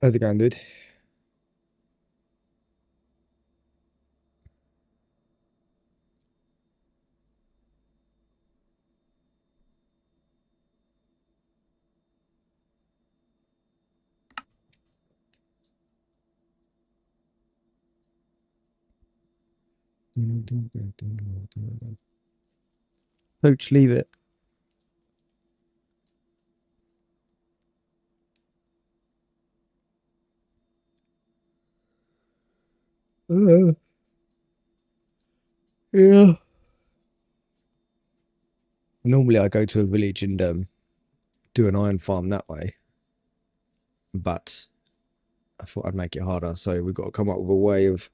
How's it going, dude? Coach, leave it. Yeah. Normally I go to a village and do an iron farm that way. But I thought I'd make it harder, so we've got to come up with a way of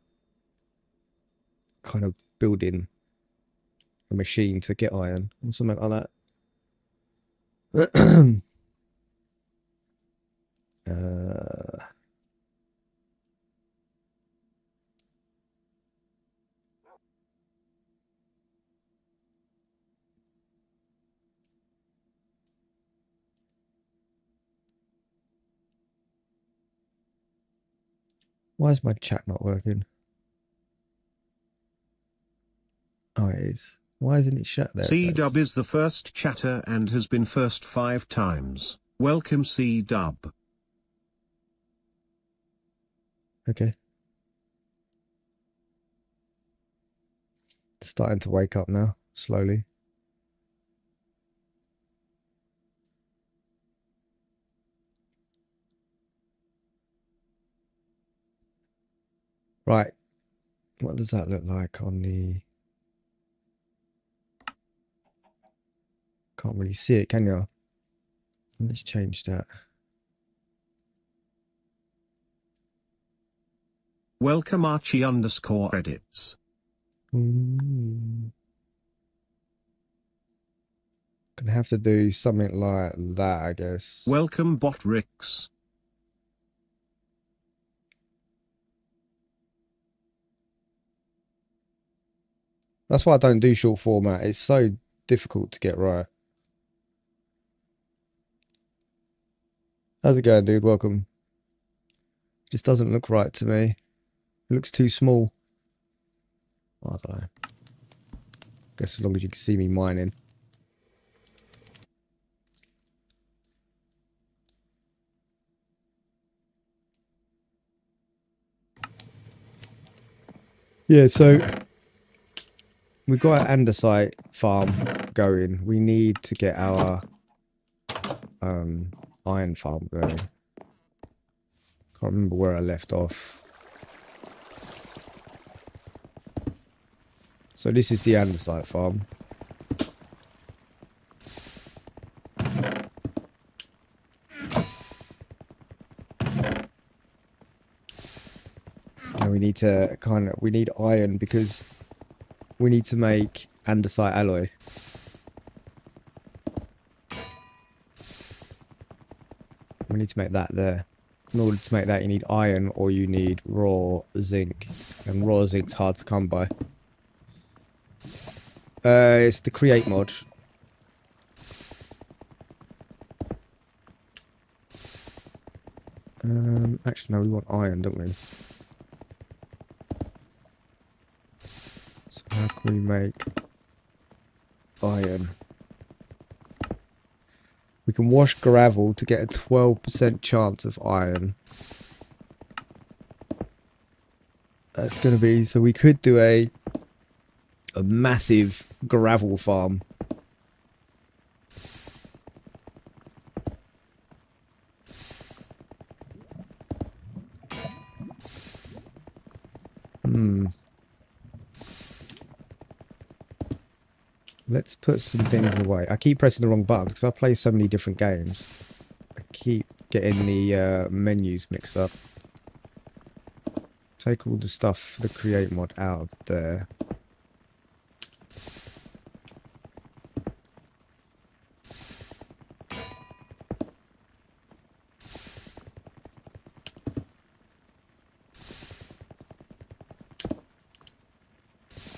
kind of building a machine to get iron or something like that. Why is my chat not working? Oh, it is. Why isn't it shut there? C-Dub is the first chatter and has been first 5 times. Welcome, C-Dub. Okay. Starting to wake up now, slowly. Right. What does that look like on the... Can't really see it, can you? Let's change that. Welcome, Archie_edits. Gonna have to do something like that, I guess. Welcome, Botrix. That's why I don't do short format. It's so difficult to get right. How's it going, dude? Welcome. Just doesn't look right to me. It looks too small. Oh, I don't know. Guess as long as you can see me mining. Yeah, so we've got an andesite farm going. We need to get our iron farm going. Can't remember where I left off. So this is the andesite farm. And we need to we need iron because we need to make andesite alloy. We need to make that there. In order to make that, you need iron or you need raw zinc. And raw zinc's hard to come by. It's the create mod. Actually, no, we want iron, don't we? So how can we make iron? We can wash gravel to get a 12% chance of iron. That's going to be... So we could do a massive gravel farm. Let's put some things away. I keep pressing the wrong buttons because I play so many different games. I keep getting the menus mixed up. Take all the stuff, the create mod out of there.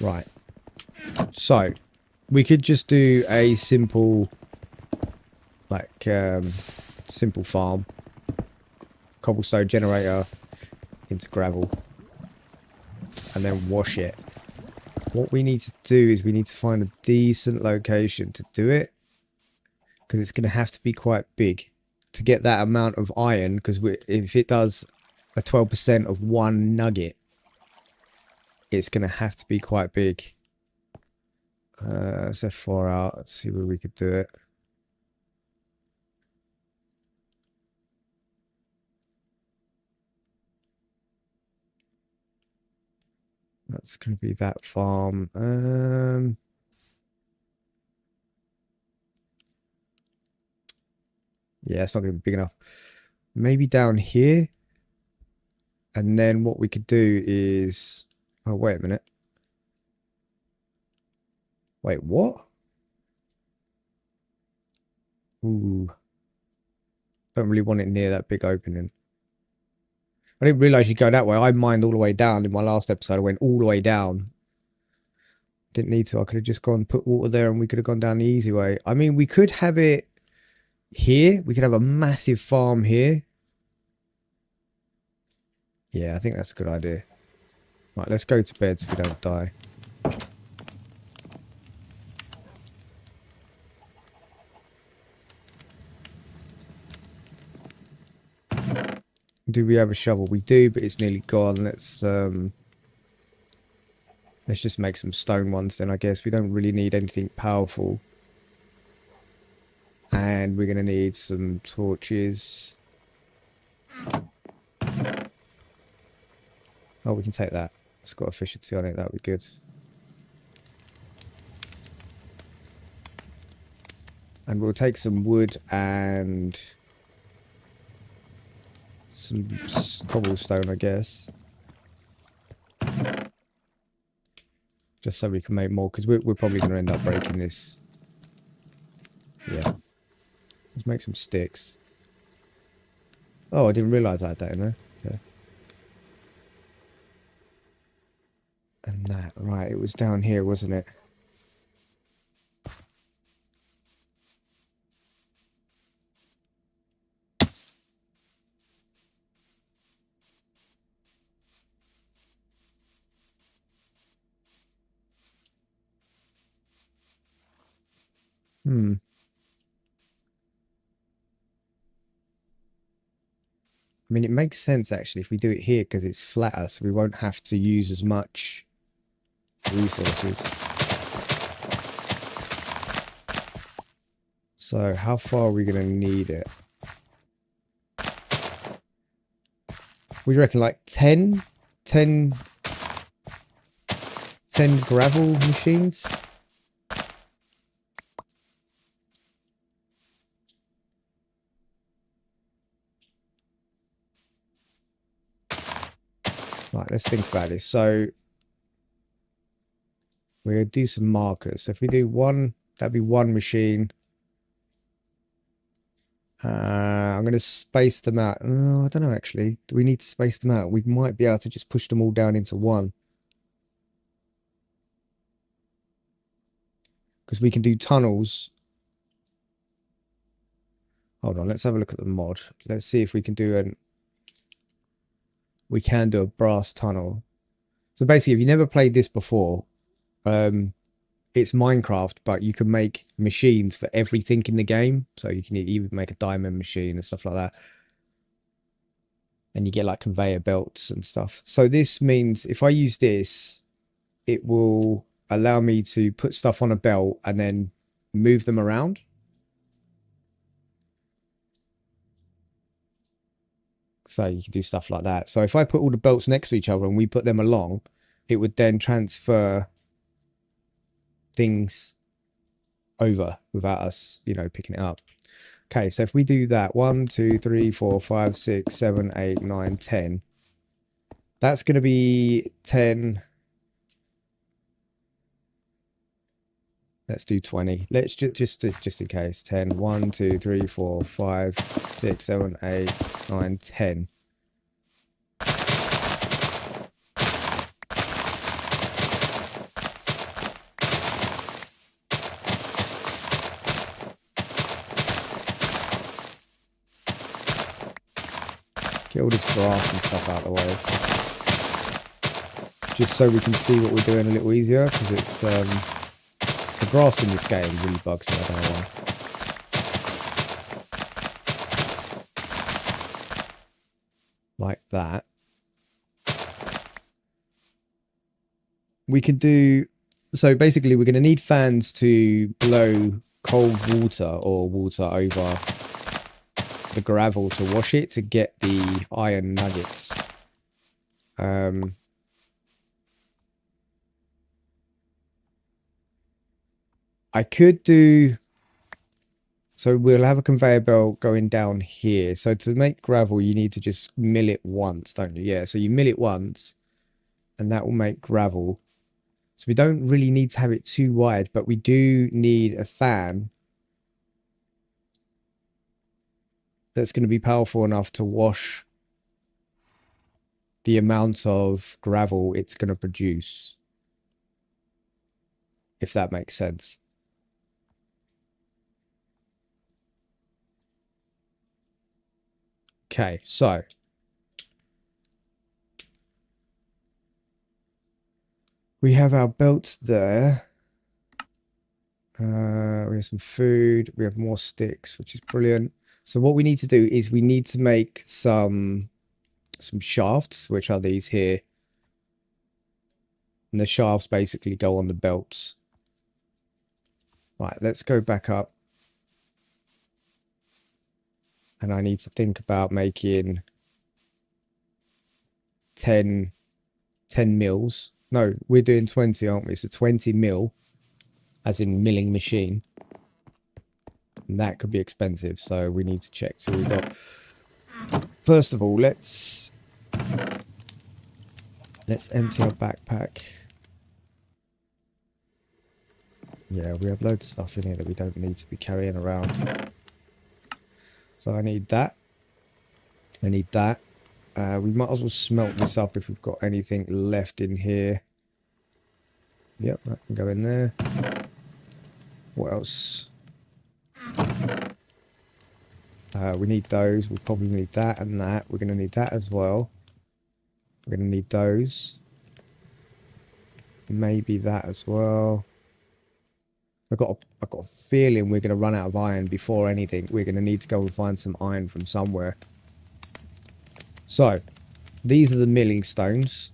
Right. So, we could just do a simple, like, simple farm. cobblestone generator into gravel. And then wash it. What we need to do is we need to find a decent location to do it. Because it's going to have to be quite big to get that amount of iron. Because if it does a 12% of one nugget, it's going to have to be quite big. So far out. Let's see where we could do it. That's going to be that farm. Yeah, it's not going to be big enough. Maybe down here. And then what we could do is... Oh, wait a minute. Wait, what? Ooh. Don't really want it near that big opening. I didn't realise you go that way. I mined all the way down. In my last episode, I went all the way down. Didn't need to. I could have just gone put water there and we could have gone down the easy way. I mean, we could have it here. We could have a massive farm here. Yeah, I think that's a good idea. Right, let's go to bed so we don't die. Do we have a shovel? We do, but it's nearly gone. Let's just make some stone ones then, I guess. We don't really need anything powerful. And we're going to need some torches. Oh, we can take that. It's got efficiency on it. That would be good. And we'll take some wood and some cobblestone, I guess. Just so we can make more, because we're probably going to end up breaking this. Yeah. Let's make some sticks. Oh, I didn't realise I had that in there. Okay. And that, right, it was down here, wasn't it? I mean, it makes sense, actually, if we do it here, because it's flatter, so we won't have to use as much resources. So, how far are we going to need it? We reckon like 10 gravel machines? Right, let's think about this. So we're going to do some markers. So if we do one, that'd be one machine. I'm going to space them out. Oh, I don't know, actually. Do we need to space them out? We might be able to just push them all down into one. Because we can do tunnels. Hold on, let's have a look at the mod. Let's see if we can do an... We can do a brass tunnel. So basically, if you never played this before, it's Minecraft, but you can make machines for everything in the game. So you can even make a diamond machine and stuff like that. And you get like conveyor belts and stuff. So this means if I use this, it will allow me to put stuff on a belt and then move them around. So you can do stuff like that. So if I put all the belts next to each other and we put them along, it would then transfer things over without us, you know, picking it up. Okay, so if we do that, 1, 2, 3, 4, 5, 6, 7, 8, 9, 10. That's going to be 10. Let's do 20. Let's just in case. 10. 1, 2, 3, 4, 5, 6, 7, 8, 9, 10. Get all this grass and stuff out of the way. Just so we can see what we're doing a little easier, because it's the grass in this game really bugs me, I don't know why. Like that. We can do, so basically we're going to need fans to blow cold water or water over the gravel to wash it to get the iron nuggets. I could do, so we'll have a conveyor belt going down here. So to make gravel, you need to just mill it once, don't you? Yeah, so you mill it once and that will make gravel. So we don't really need to have it too wide, but we do need a fan that's going to be powerful enough to wash the amount of gravel it's going to produce. If that makes sense. Okay, so we have our belts there. We have some food. We have more sticks, which is brilliant. So what we need to do is we need to make some shafts, which are these here. And the shafts basically go on the belts. Right, let's go back up. And I need to think about making 10 mils. No, we're doing 20, aren't we? So 20 mil, as in milling machine. And that could be expensive, so we need to check. So we've got, first of all, let's empty our backpack. Yeah, we have loads of stuff in here that we don't need to be carrying around. So I need that. I need that. We might as well smelt this up if we've got anything left in here. Yep, that can go in there. What else? We need those. We'll probably need that and that. We're going to need that as well. We're going to need those. Maybe that as well. I've got a feeling we're going to run out of iron before anything. We're going to need to go and find some iron from somewhere. So, these are the milling stones.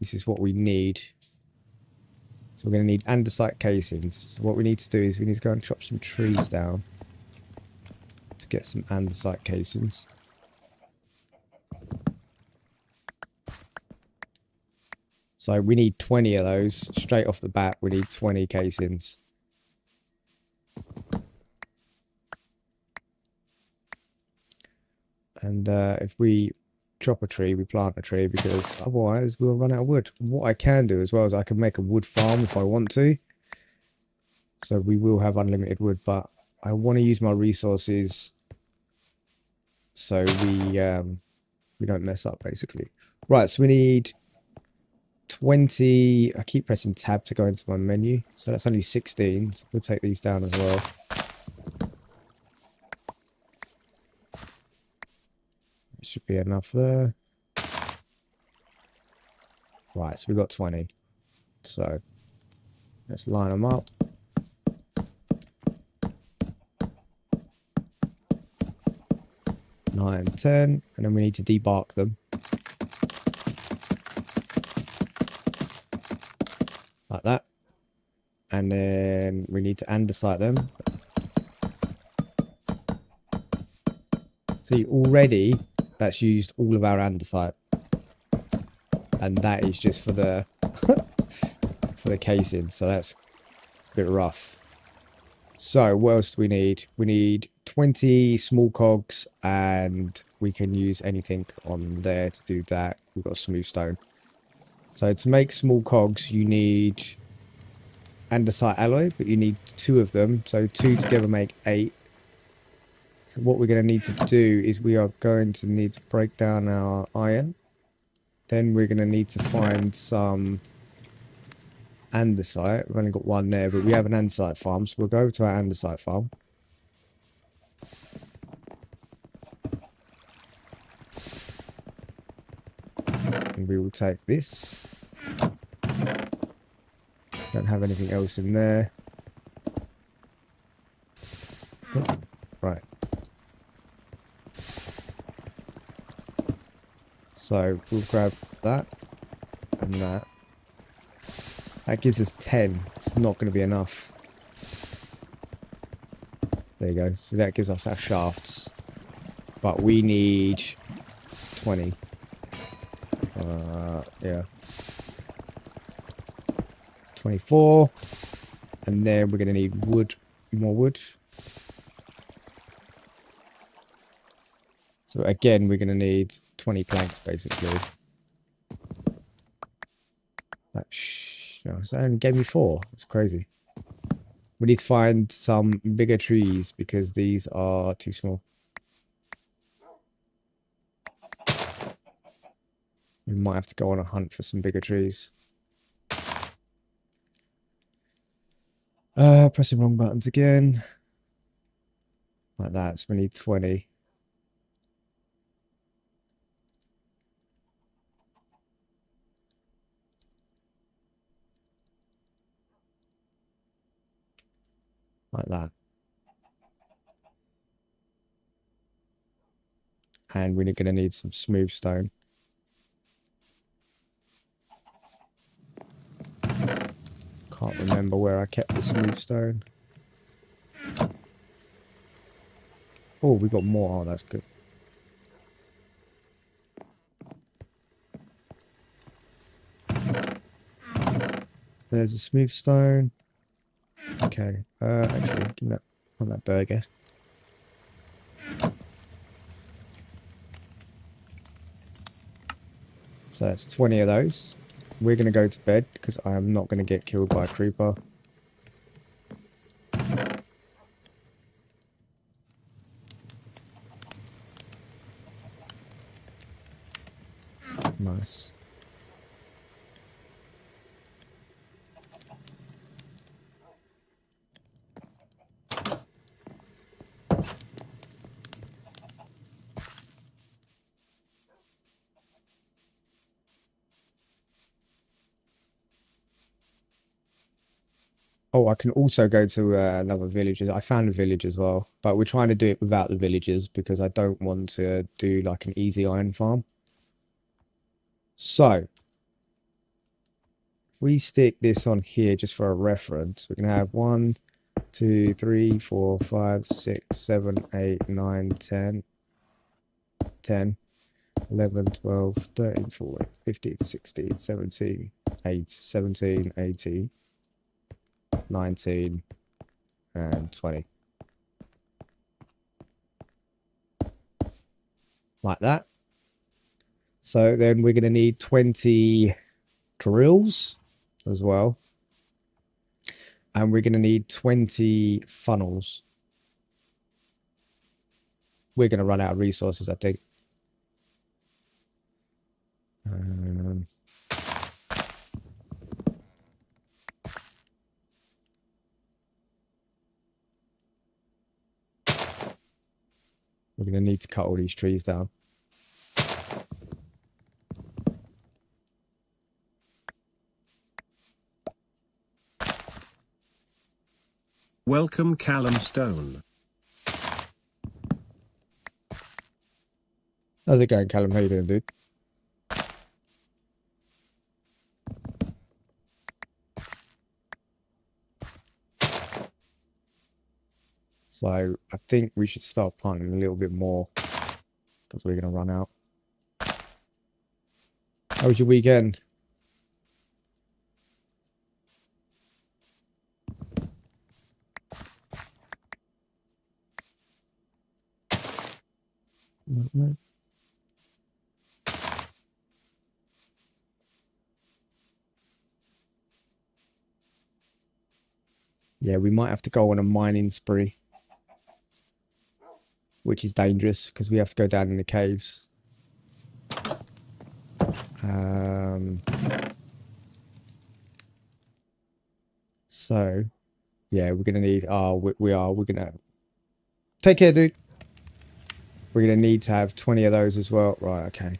This is what we need. So we're going to need andesite casings. So what we need to do is we need to go and chop some trees down to get some andesite casings. So we need 20 of those. Straight off the bat, we need 20 casings. And if we chop a tree, we plant a tree, because otherwise we'll run out of wood. What I can do as well is I can make a wood farm if I want to. So we will have unlimited wood, but I want to use my resources so we don't mess up, basically. Right, so we need 20. I keep pressing tab to go into my menu, so that's only 16. So we'll take these down as well. Should be enough there. Right, so we've got 20. So let's line them up. Nine, 10, and then we need to debark them. Like that. And then we need to andesite them. See, already that's used all of our andesite, and that is just for the for the casing, so that's a bit rough. So what else do we need? We need 20 small cogs, and we can use anything on there to do that. We've got smooth stone. So to make small cogs, you need andesite alloy, but you need 2 of them, so 2 together make 8. So what we're going to need to do is we are going to need to break down our iron. Then we're going to need to find some andesite. We've only got 1 there, but we have an andesite farm. So we'll go over to our andesite farm. And we will take this. Don't have anything else in there. Oh, right. So we'll grab that and that. That gives us 10. It's not going to be enough. There you go. So that gives us our shafts. But we need 20. Yeah. 24. And then we're going to need wood. More wood. So again, we're going to need 20 planks, basically. That no, so it only gave me 4. That's crazy. We need to find some bigger trees because these are too small. We might have to go on a hunt for some bigger trees. Pressing wrong buttons again. Like that. So we need 20. Like that. And we're going to need some smooth stone. Can't remember where I kept the smooth stone. Oh, we got more. Oh, that's good. There's a smooth stone. Okay. Actually, give me that on that burger. So that's 20 of those. We're going to go to bed because I am not going to get killed by a creeper. Nice. Oh, I can also go to another village. I found a village as well, but we're trying to do it without the villages because I don't want to do like an easy iron farm. So, if we stick this on here just for a reference, we can have 1, 2, 3, 4, 5, 6, 7, 8, 9, 10, 10, 11, 12, 13, 14, 15, 16, 17, 18, 19, and 20. Like that. So then we're going to need 20 drills as well. And we're going to need 20 funnels. We're going to run out of resources, I think. We're going to need to cut all these trees down. Welcome Callum Stone. How's it going, Callum? How you doing, dude? So I think we should start planting a little bit more because we're going to run out. How was your weekend? Yeah, we might have to go on a mining spree, which is dangerous because we have to go down in the caves. So, yeah, we're gonna need. We're gonna take care, dude. We're gonna need to have 20 of those as well. Right, okay.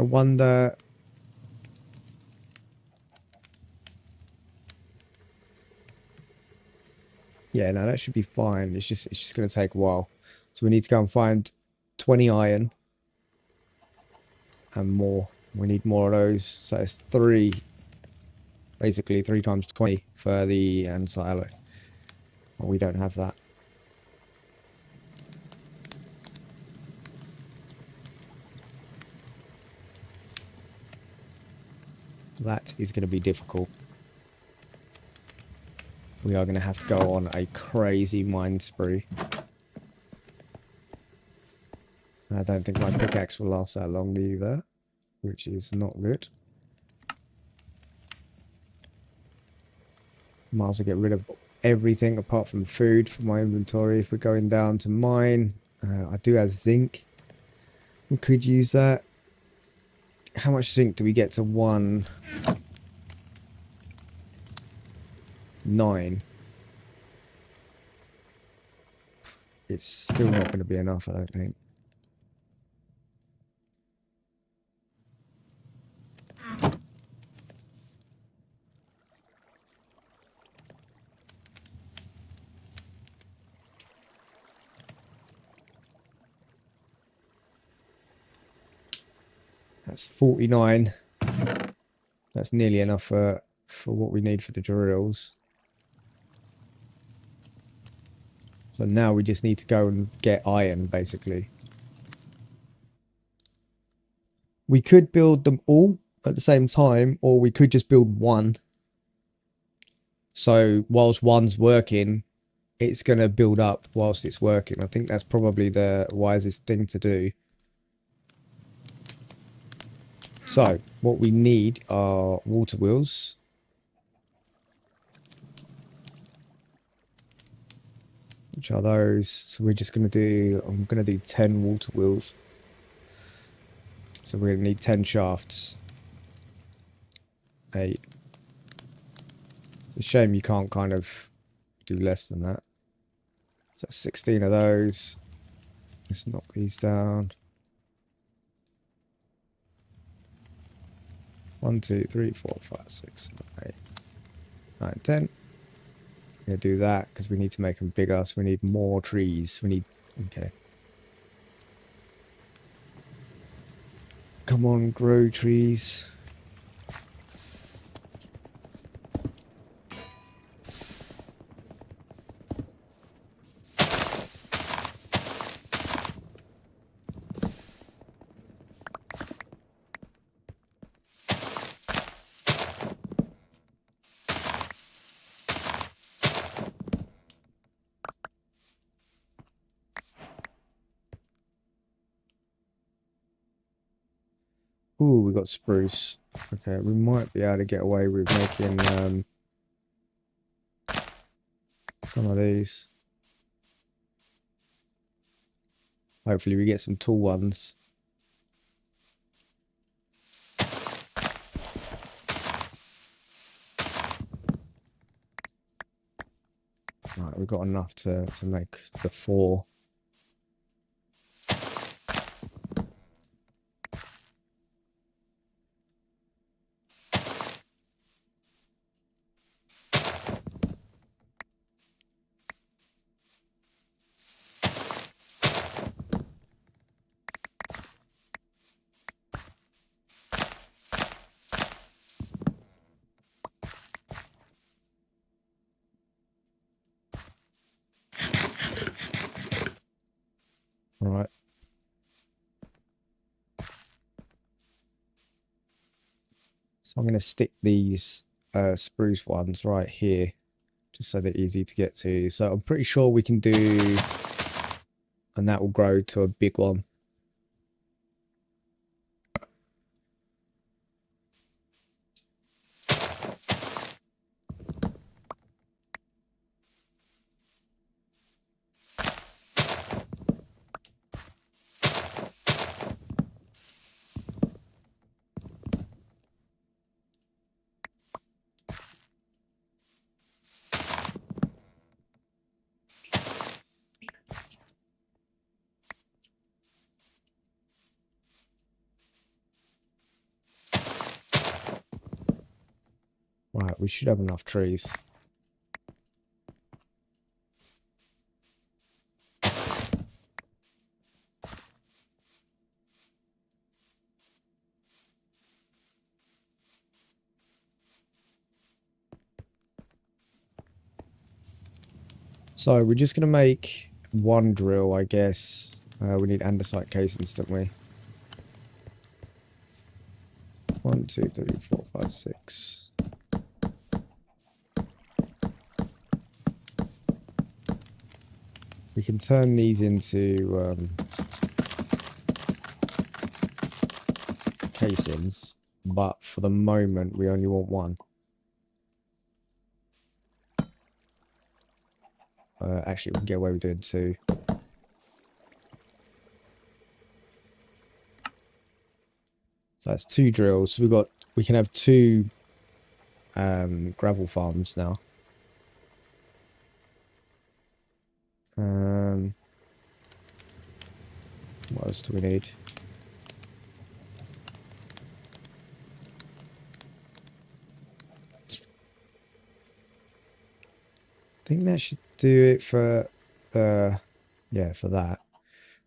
I wonder... Yeah, no, that should be fine. It's just going to take a while. So we need to go and find 20 iron and more. We need more of those. So it's 3, basically 3 times 20 for the anti-alloy. Well, we don't have that. That is going to be difficult. We are going to have to go on a crazy mine spree. I don't think my pickaxe will last that long either, which is not good. Might as well get rid of everything apart from food from my inventory. If we're going down to mine, I do have zinc. We could use that. How much zinc do we get to 1? 9. It's still not going to be enough, I don't think. That's 49. That's nearly enough for what we need for the drills. So now we just need to go and get iron, basically. We could build them all at the same time, or we could just build one. So whilst one's working, it's going to build up whilst it's working. I think that's probably the wisest thing to do. So what we need are water wheels. Which are those? So we're just going to do, I'm going to do 10 water wheels. So we're going to need 10 shafts. 8. It's a shame you can't kind of do less than that. So 16 of those. Let's knock these down. 1, 2, 3, 4, 5, 6, 7, 8, 9, 10. We're going to do that because we need to make them bigger. So we need more trees. We need... Okay. Come on, grow trees. Ooh, we got spruce. Okay, we might be able to get away with making some of these. Hopefully we get some tall ones. Right, we've got enough to make the 4. Alright. So I'm going to stick these spruce ones right here, just so they're easy to get to. So I'm pretty sure we can do, and that will grow to a big one. Right, we should have enough trees. So we're just going to make one drill, I guess. We need andesite casings, don't we? 1, 2, 3, 4, 5, 6. We can turn these into casings, but for the moment we only want one. Actually, we can get away with doing 2. So that's 2 drills. So we can have 2 gravel farms now. What else do we need? I think that should do it for yeah, for that.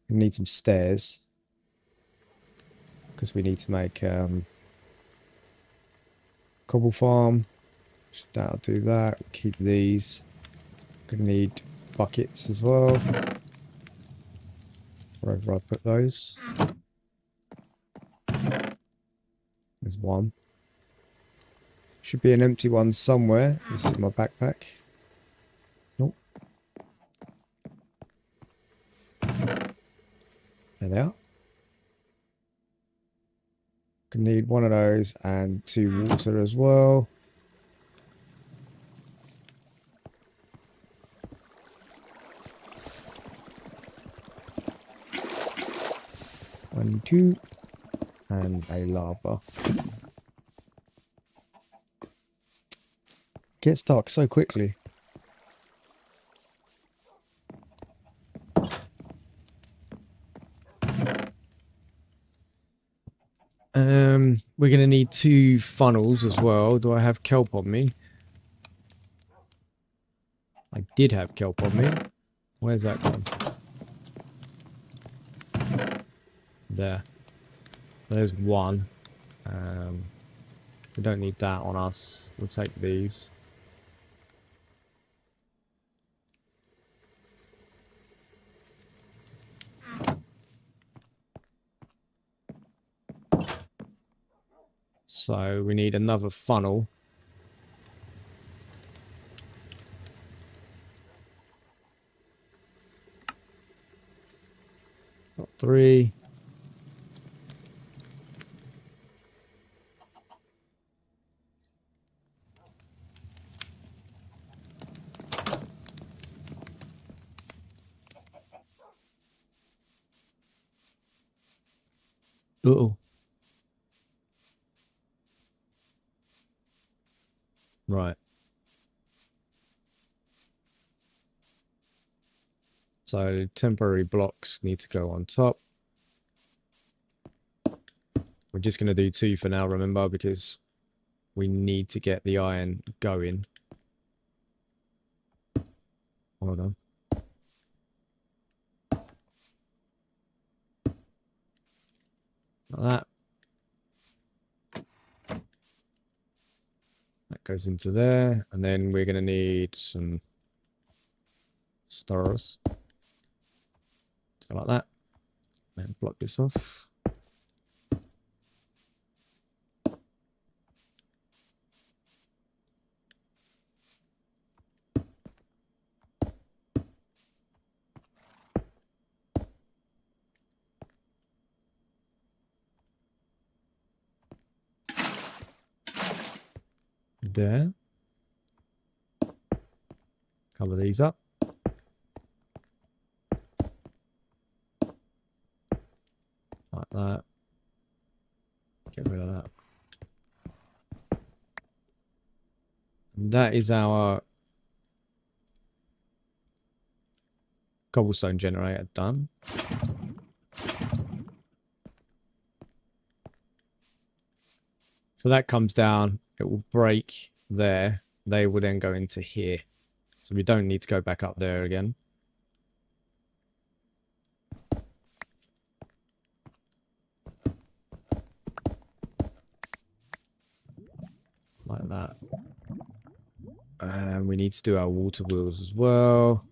We need some stairs because we need to make cobble farm. That'll do that. We'll keep these. Gonna need buckets as well. Wherever I put those. There's one. Should be an empty one somewhere. This is my backpack. Nope. There they are. Gonna need one of those and 2 water as well. One, 2, and a lava. Gets dark so quickly. We're gonna need 2 funnels as well. Do I have kelp on me? I did have kelp on me. Where's that gone? There. There's one. We don't need that on us. We'll take these. So we need another funnel. Got 3. Uh-oh. Right. So temporary blocks need to go on top. We're just going to do 2 for now, remember, because we need to get the iron going. Hold on. Like that. That goes into there, and then we're going to need some stars. Go like that. And block this off. There. Cover these up. Like that. Get rid of that. And that is our cobblestone generator done. So that comes down, it will break there, they will then go into here. So we don't need to go back up there again. Like that. And we need to do our water wheels as well.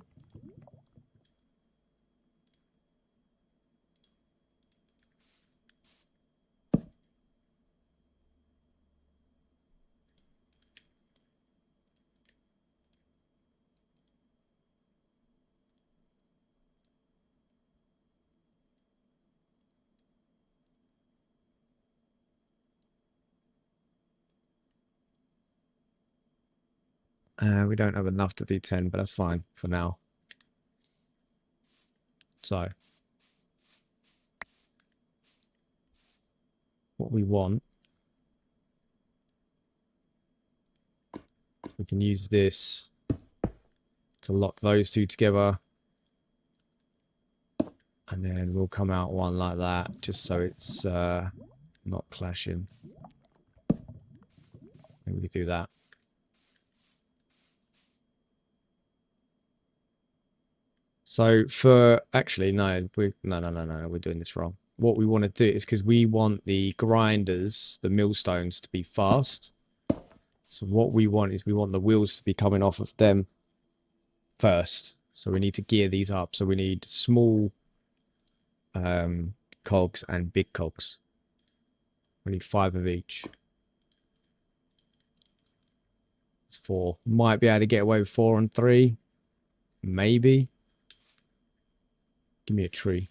We don't have enough to do 10, but that's fine for now. So, what we want, is we can use this to lock those two together. And then we'll come out one like that, just so it's not clashing. Maybe we do that. So for actually no, we're doing this wrong. What we want to do is because we want the grinders, the millstones, to be fast. So what we want is we want the wheels to be coming off of them first. So we need to gear these up. So we need small cogs and big cogs. We need 5 of each. It's 4. Might be able to get away with 4 and 3. Maybe. Give me a tree.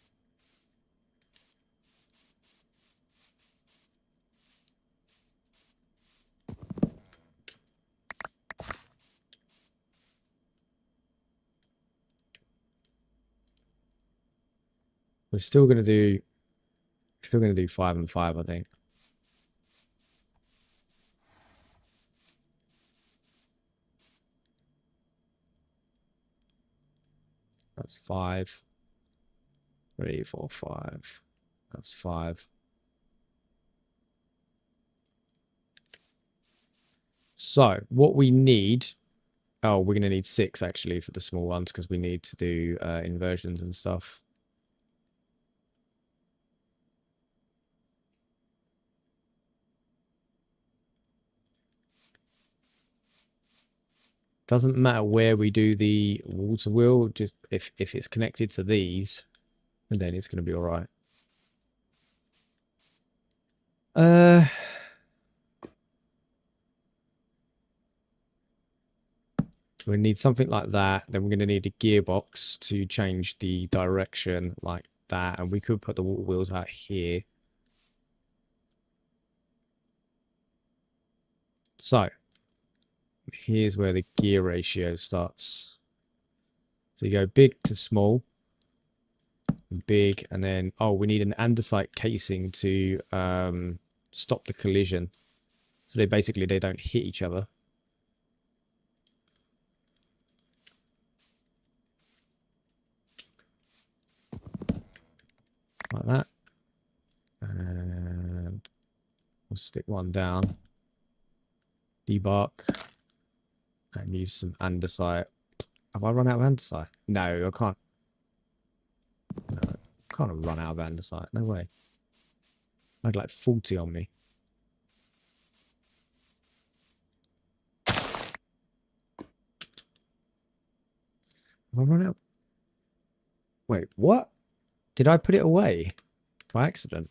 We're still gonna do 5 and 5, I think. That's 5. 3, 4, 5. That's 5. So what we need, oh, we're going to need 6 actually for the small ones because we need to do inversions and stuff. Doesn't matter where we do the water wheel, just if it's connected to these, and then it's going to be all right. We need something like that. Then we're going to need a gearbox to change the direction like that. And we could put the water wheels out here. So, here's where the gear ratio starts. So you go big to small. Big, and then, oh, we need an andesite casing to stop the collision. So they don't hit each other. Like that. And we'll stick one down. Debark. And use some andesite. Have I run out of andesite? No, I can't. No, I can't run out of andesite. No way. I had like 40 on me. Have I run out? Wait, what? Did I put it away by accident?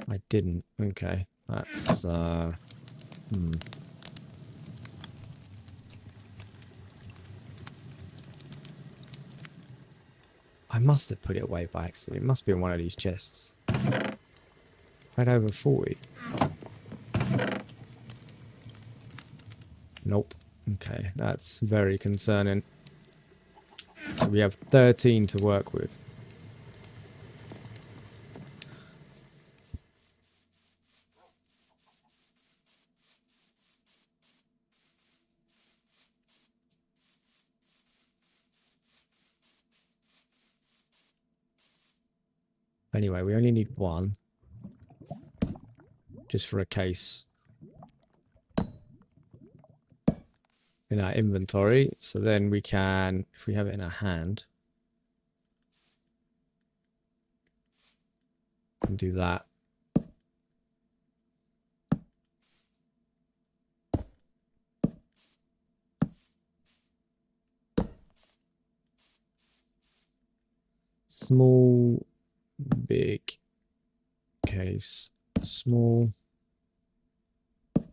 I didn't. Okay, that's I must have put it away by accident. It must be in one of these chests. Right over 40. Nope. Okay, that's very concerning. So we have 13 to work with. Anyway, we only need one. Just for a case. In our inventory. So then we can, if we have it in our hand, we can do that. Small, big case, small,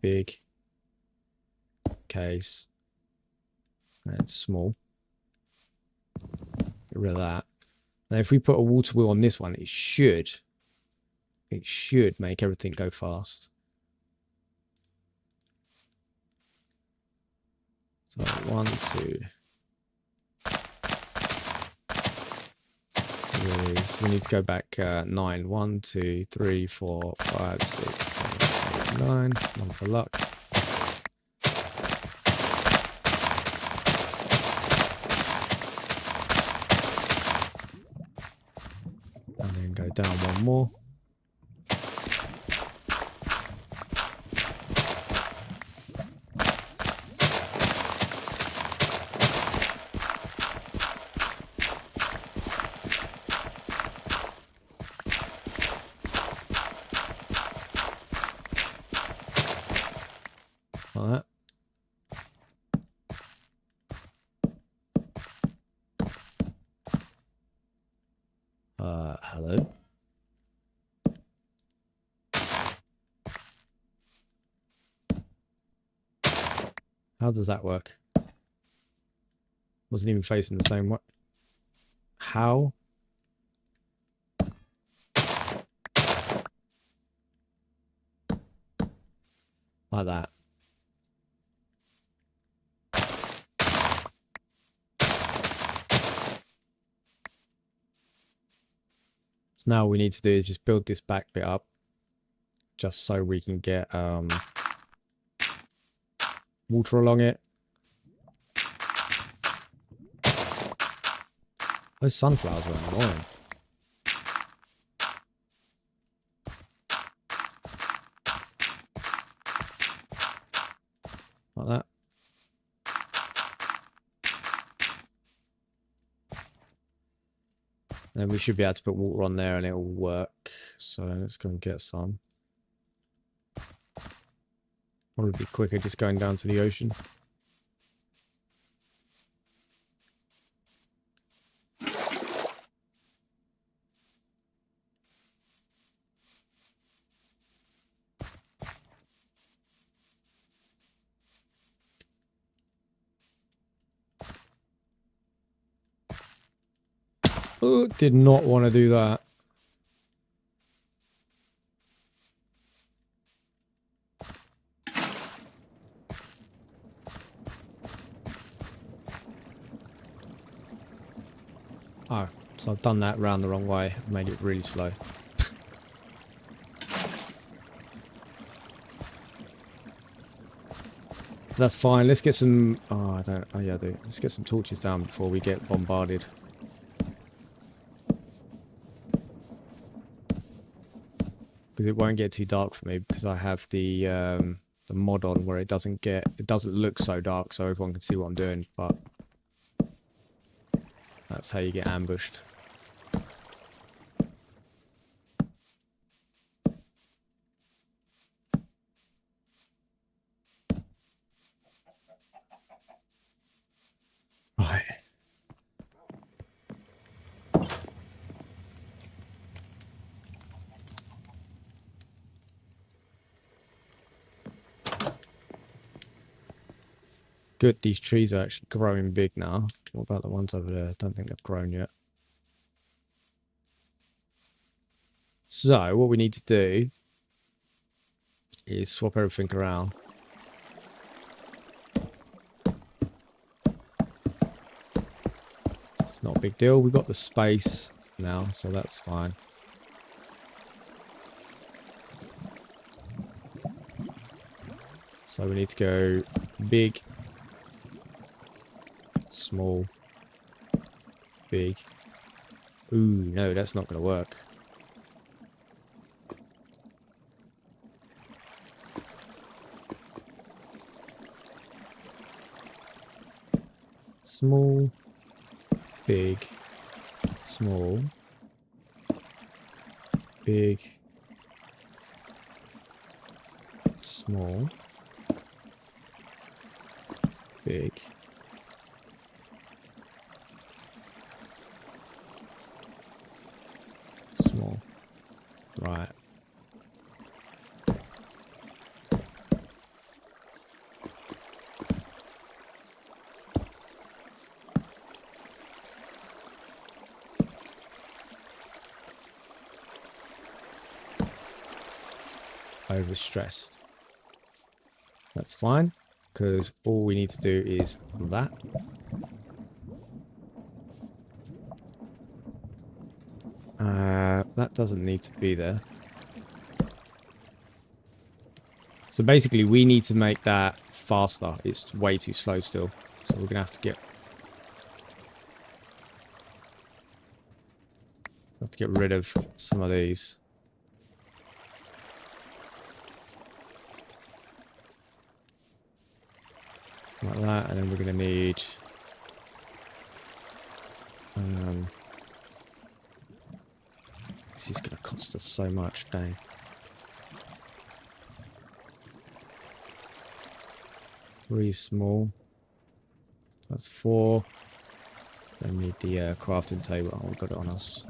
big case, and small. Get rid of that. Now if we put a water wheel on this one, it should make everything go fast. So 1, 2, 3. So we need to go back 9. 1, 2, 3, 4, 5, 6, 7, 8, 9. 1 for luck. And then go down one more. Like that. Hello. How does that work? Wasn't even facing the same way. How? Like that. So now all we need to do is just build this back bit up, just so we can get water along it. Those sunflowers are annoying. Like that. Then we should be able to put water on there and it will work. So let's go and get some. Probably be quicker just going down to the ocean. Oh, did not want to do that. Oh, so I've done that round the wrong way. I've made it really slow. That's fine. Let's get some... Oh, I don't... Oh, yeah, I do. Let's get some torches down before we get bombarded. Because it won't get too dark for me because I have the mod on where it doesn't look so dark so everyone can see what I'm doing, but that's how you get ambushed. Right. Good, these trees are actually growing big now. What about the ones over there? I don't think they've grown yet. So, what we need to do is swap everything around. It's not a big deal. We've got the space now, so that's fine. So we need to go big, small, big. Ooh, no, that's not going to work. small, big, small, big, small, big, small. Right. Overstressed. That's fine, because all we need to do is that. That doesn't need to be there. So basically we need to make that faster. It's way too slow still. So we're gonna have to get rid of some of these. Like that, and then we're gonna need this is gonna cost us so much, dang. Three small. That's 4. Then we need the crafting table. Oh, we've got it on us.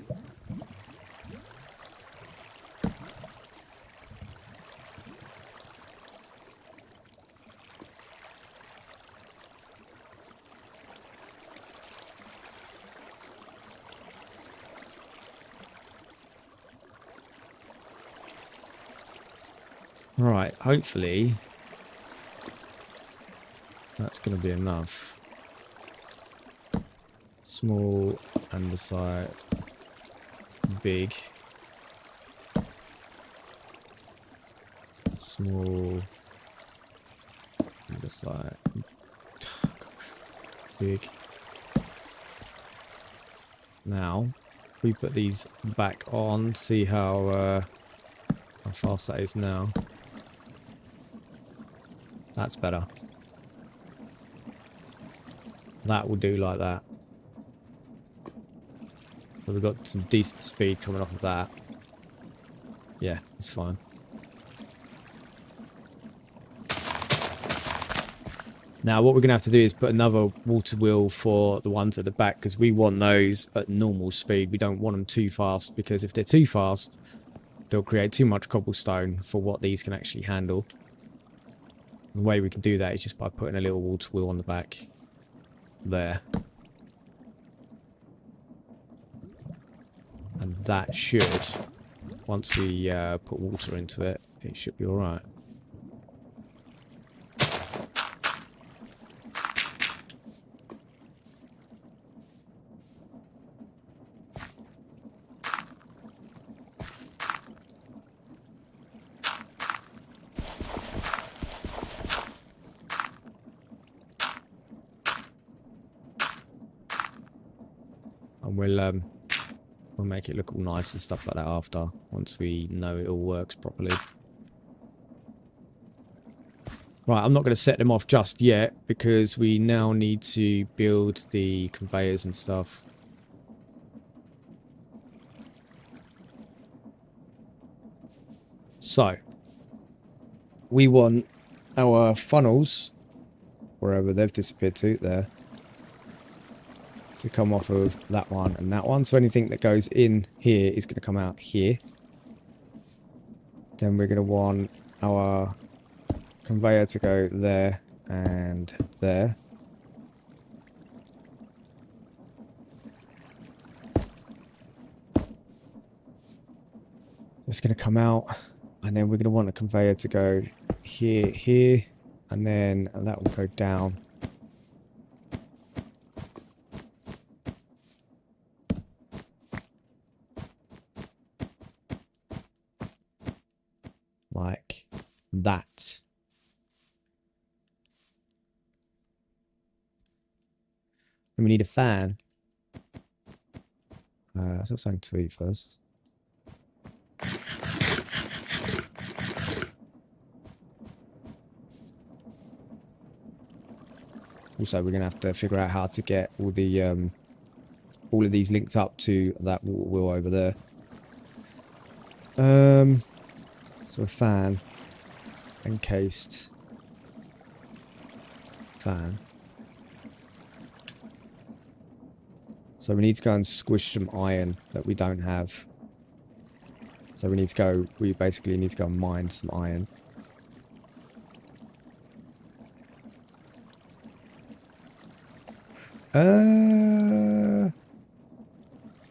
Right, hopefully that's going to be enough. Small, underside, big, small, underside, big. Now, if we put these back on, see how fast that is now. That's better. That will do like that. So we've got some decent speed coming off of that. Yeah, it's fine. Now what we're going to have to do is put another water wheel for the ones at the back, because we want those at normal speed. We don't want them too fast, because if they're too fast, they'll create too much cobblestone for what these can actually handle. The way we can do that is just by putting a little water wheel on the back there. And that should, once we put water into it, it should be alright. And we'll make it look all nice and stuff like that after, once we know it all works properly. Right, I'm not going to set them off just yet, because we now need to build the conveyors and stuff. So, we want our funnels, wherever they've disappeared to, there, to come off of that one and that one. So anything that goes in here is going to come out here. Then we're going to want our conveyor to go there and there. It's going to come out, and then we're going to want a conveyor to go here, here, and then that will go down. Like that. And we need a fan. So something to eat first. Also, we're gonna have to figure out how to get all of these linked up to that water wheel over there. So a fan, encased fan. So we need to go and squish some iron that we don't have. So we basically need to go and mine some iron.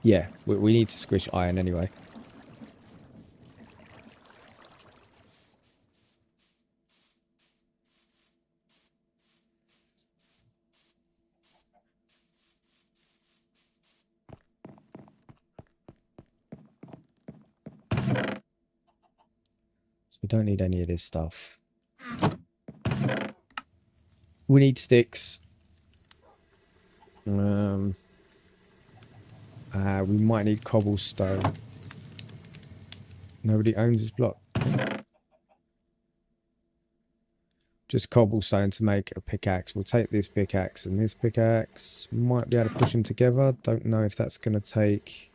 Yeah, we need to squish iron anyway. So we don't need any of this stuff. We need sticks. We might need cobblestone. Nobody owns this block. Just cobblestone to make a pickaxe. We'll take this pickaxe and this pickaxe. Might be able to push them together. Don't know if that's going to take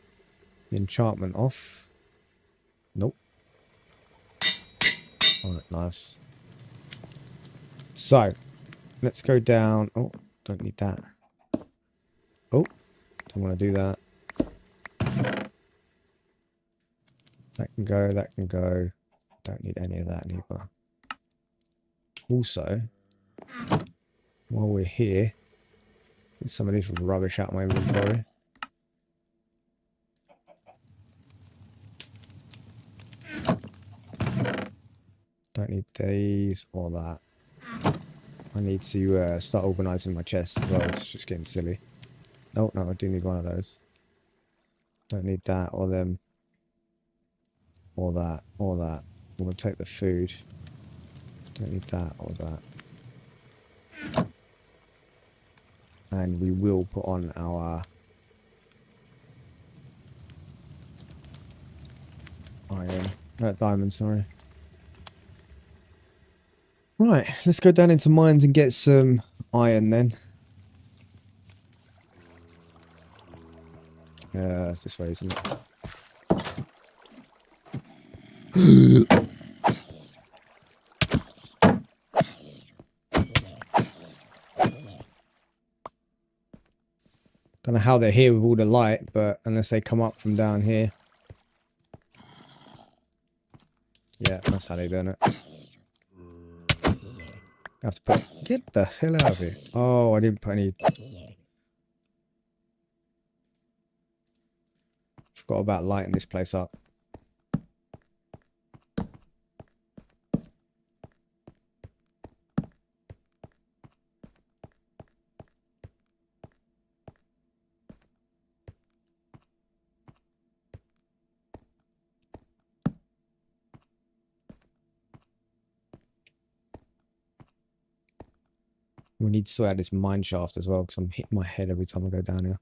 the enchantment off. Nope. Alright, nice. So, let's go down. Oh, don't need that. Oh, don't want to do that. That can go, that can go. Don't need any of that either. Also, while we're here, get some of this rubbish out of my inventory. Don't need these or that. I need to start organising my chest as well. It's just getting silly. Oh, no, I do need one of those. Don't need that or them. Or that. Or that. I'm going to take the food. Don't need that or that. And we will put on our iron. Diamond, sorry. Right, let's go down into mines and get some iron then. It's this way, isn't it? Don't know how they're here with all the light, but unless they come up from down here. Yeah, that's how they're doing it. I have to put... Get the hell out of here. Oh, I didn't put any... Forgot about lighting this place up. We need to sort out this mine shaft as well, because I'm hitting my head every time I go down here.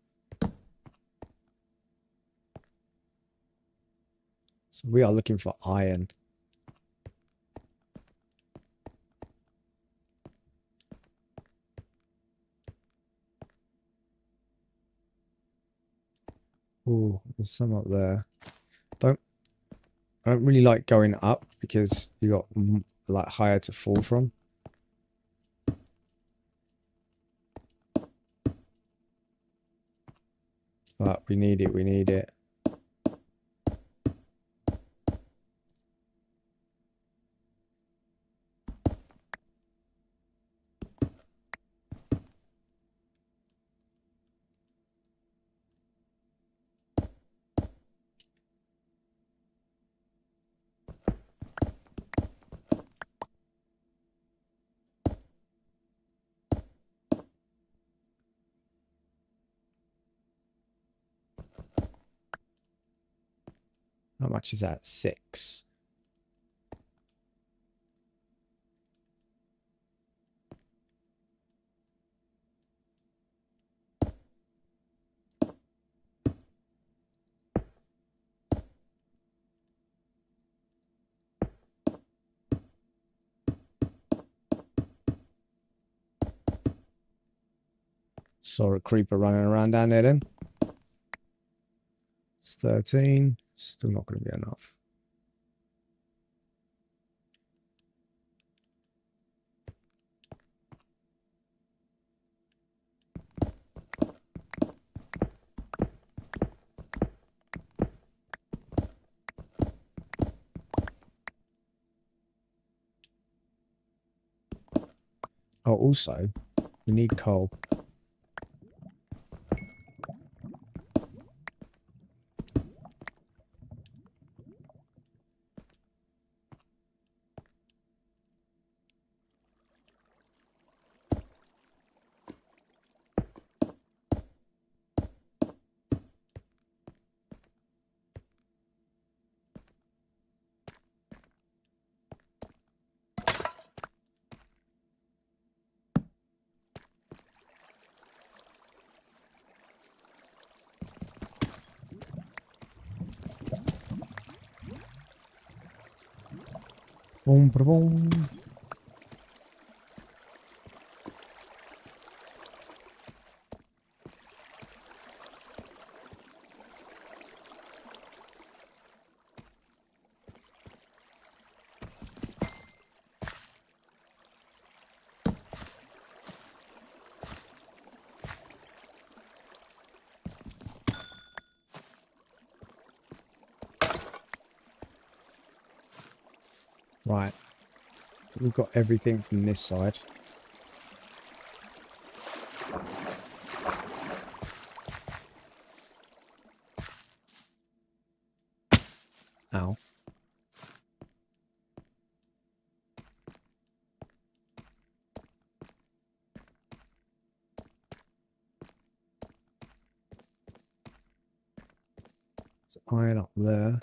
So we are looking for iron. Oh, there's some up there. I don't really like going up because you got like higher to fall from. But we need it, we need it. How much is that? 6. Saw a creeper running around down there then. It's 13. Still not going to be enough. Oh, also, we need coal. Boom, ba boom. Right. We've got everything from this side. Ow. There's iron up there.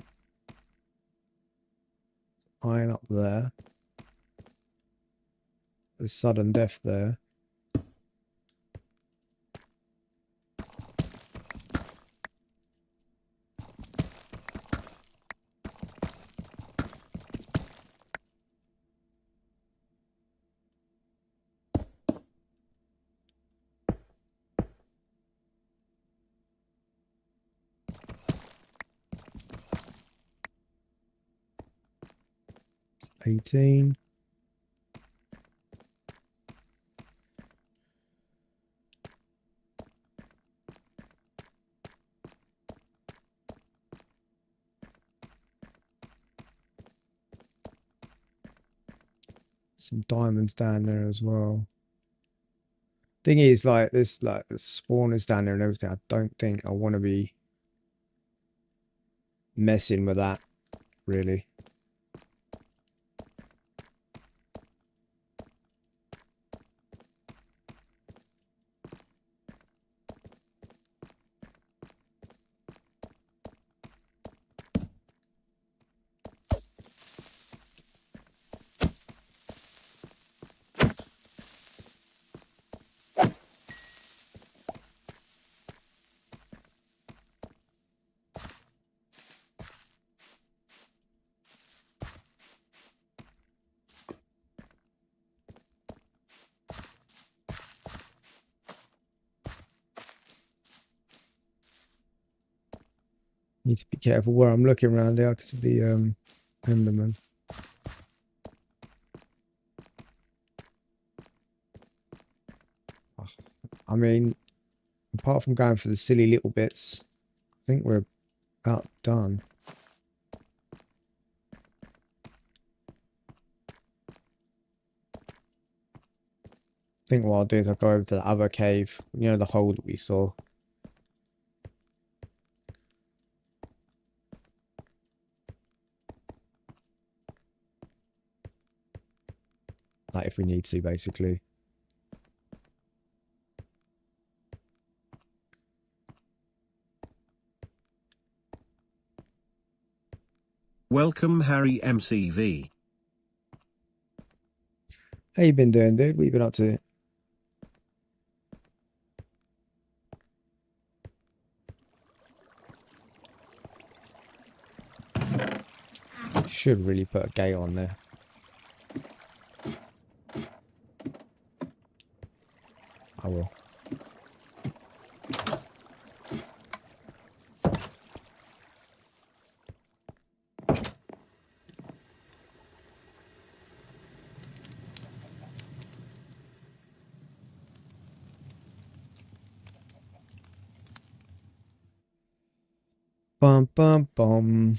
Iron up there. There's sudden death there. It's 18. Some diamonds down there as well. Thing is, like, this, like, the spawners down there and everything. I don't think I want to be messing with that, really. Need to be careful where I'm looking around here because of the Enderman. I mean, apart from going for the silly little bits, I think we're about done. I think what I'll do is I'll go over to the other cave, you know, the hole that we saw. Like, if we need to, basically. Welcome Harry MCV. How you been doing, dude? What you been up to? Should really put a gate on there. I will. Bum bum bum.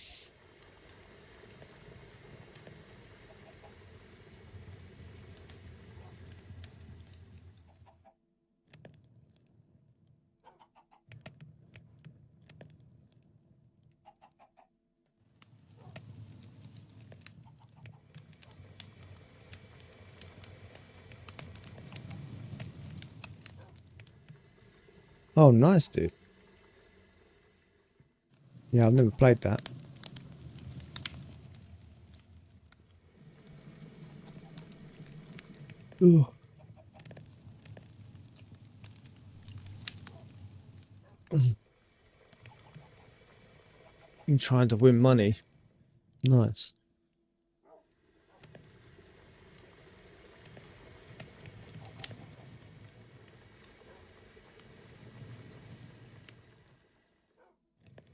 Oh, nice, dude. Yeah, I've never played that. Ugh. I'm trying to win money. Nice.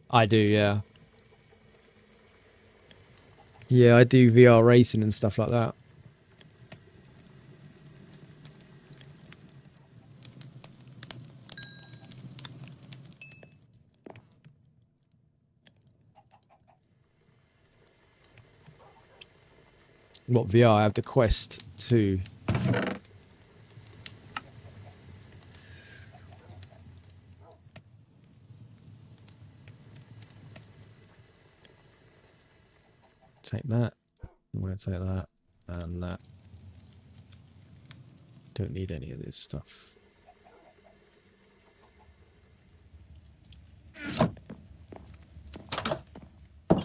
I do, yeah. Yeah, I do VR racing and stuff like that. What VR? I have the Quest 2. Take that. I'm going to take that and that. Don't need any of this stuff.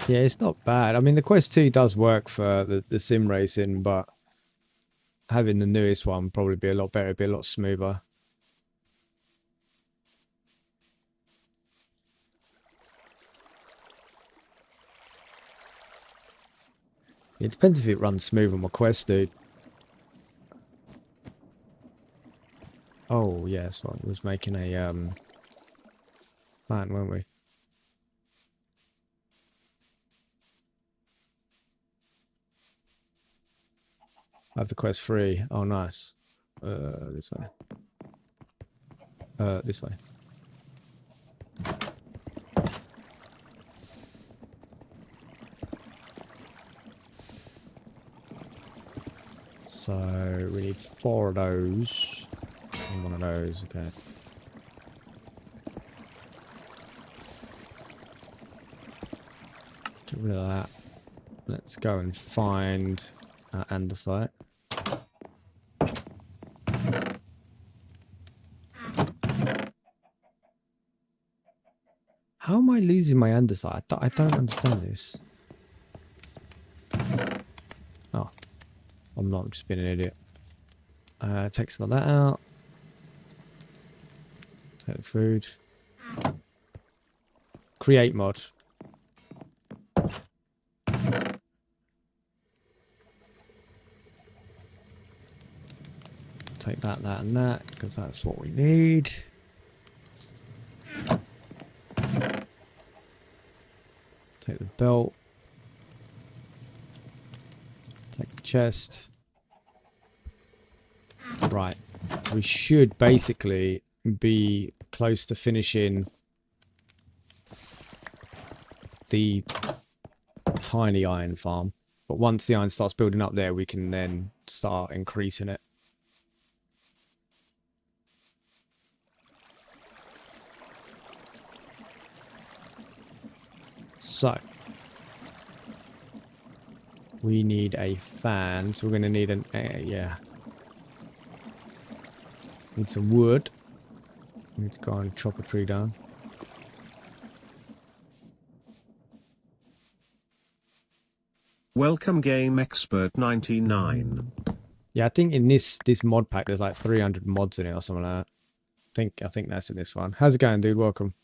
Yeah, it's not bad. I mean, the Quest 2 does work for the sim racing, but having the newest one would probably be a lot better, be a lot smoother. It depends if it runs smooth on my Quest, dude. Oh, yeah, that's right. We was making a plan, weren't we? I have the Quest 3. Oh, nice. This way. This way. So we need 4 of those. And 1 of those, okay. Get rid of that. Let's go and find andesite. How am I losing my andesite? I don't understand this. Oh, I'm not, I'm just being an idiot. Take some of that out. Take the food. Create mod. Take that, that, and that, because that's what we need. Take the belt. Take the chest. Right. So we should basically be close to finishing the tiny iron farm. But once the iron starts building up there, we can then start increasing it. So we need a fan, so we're going to need an yeah. Need some wood. We need to go and chop a tree down. Welcome Game Expert 99. Yeah, I think in this mod pack there's like 300 mods in it or something like that. I think that's in this one. How's it going, dude? Welcome.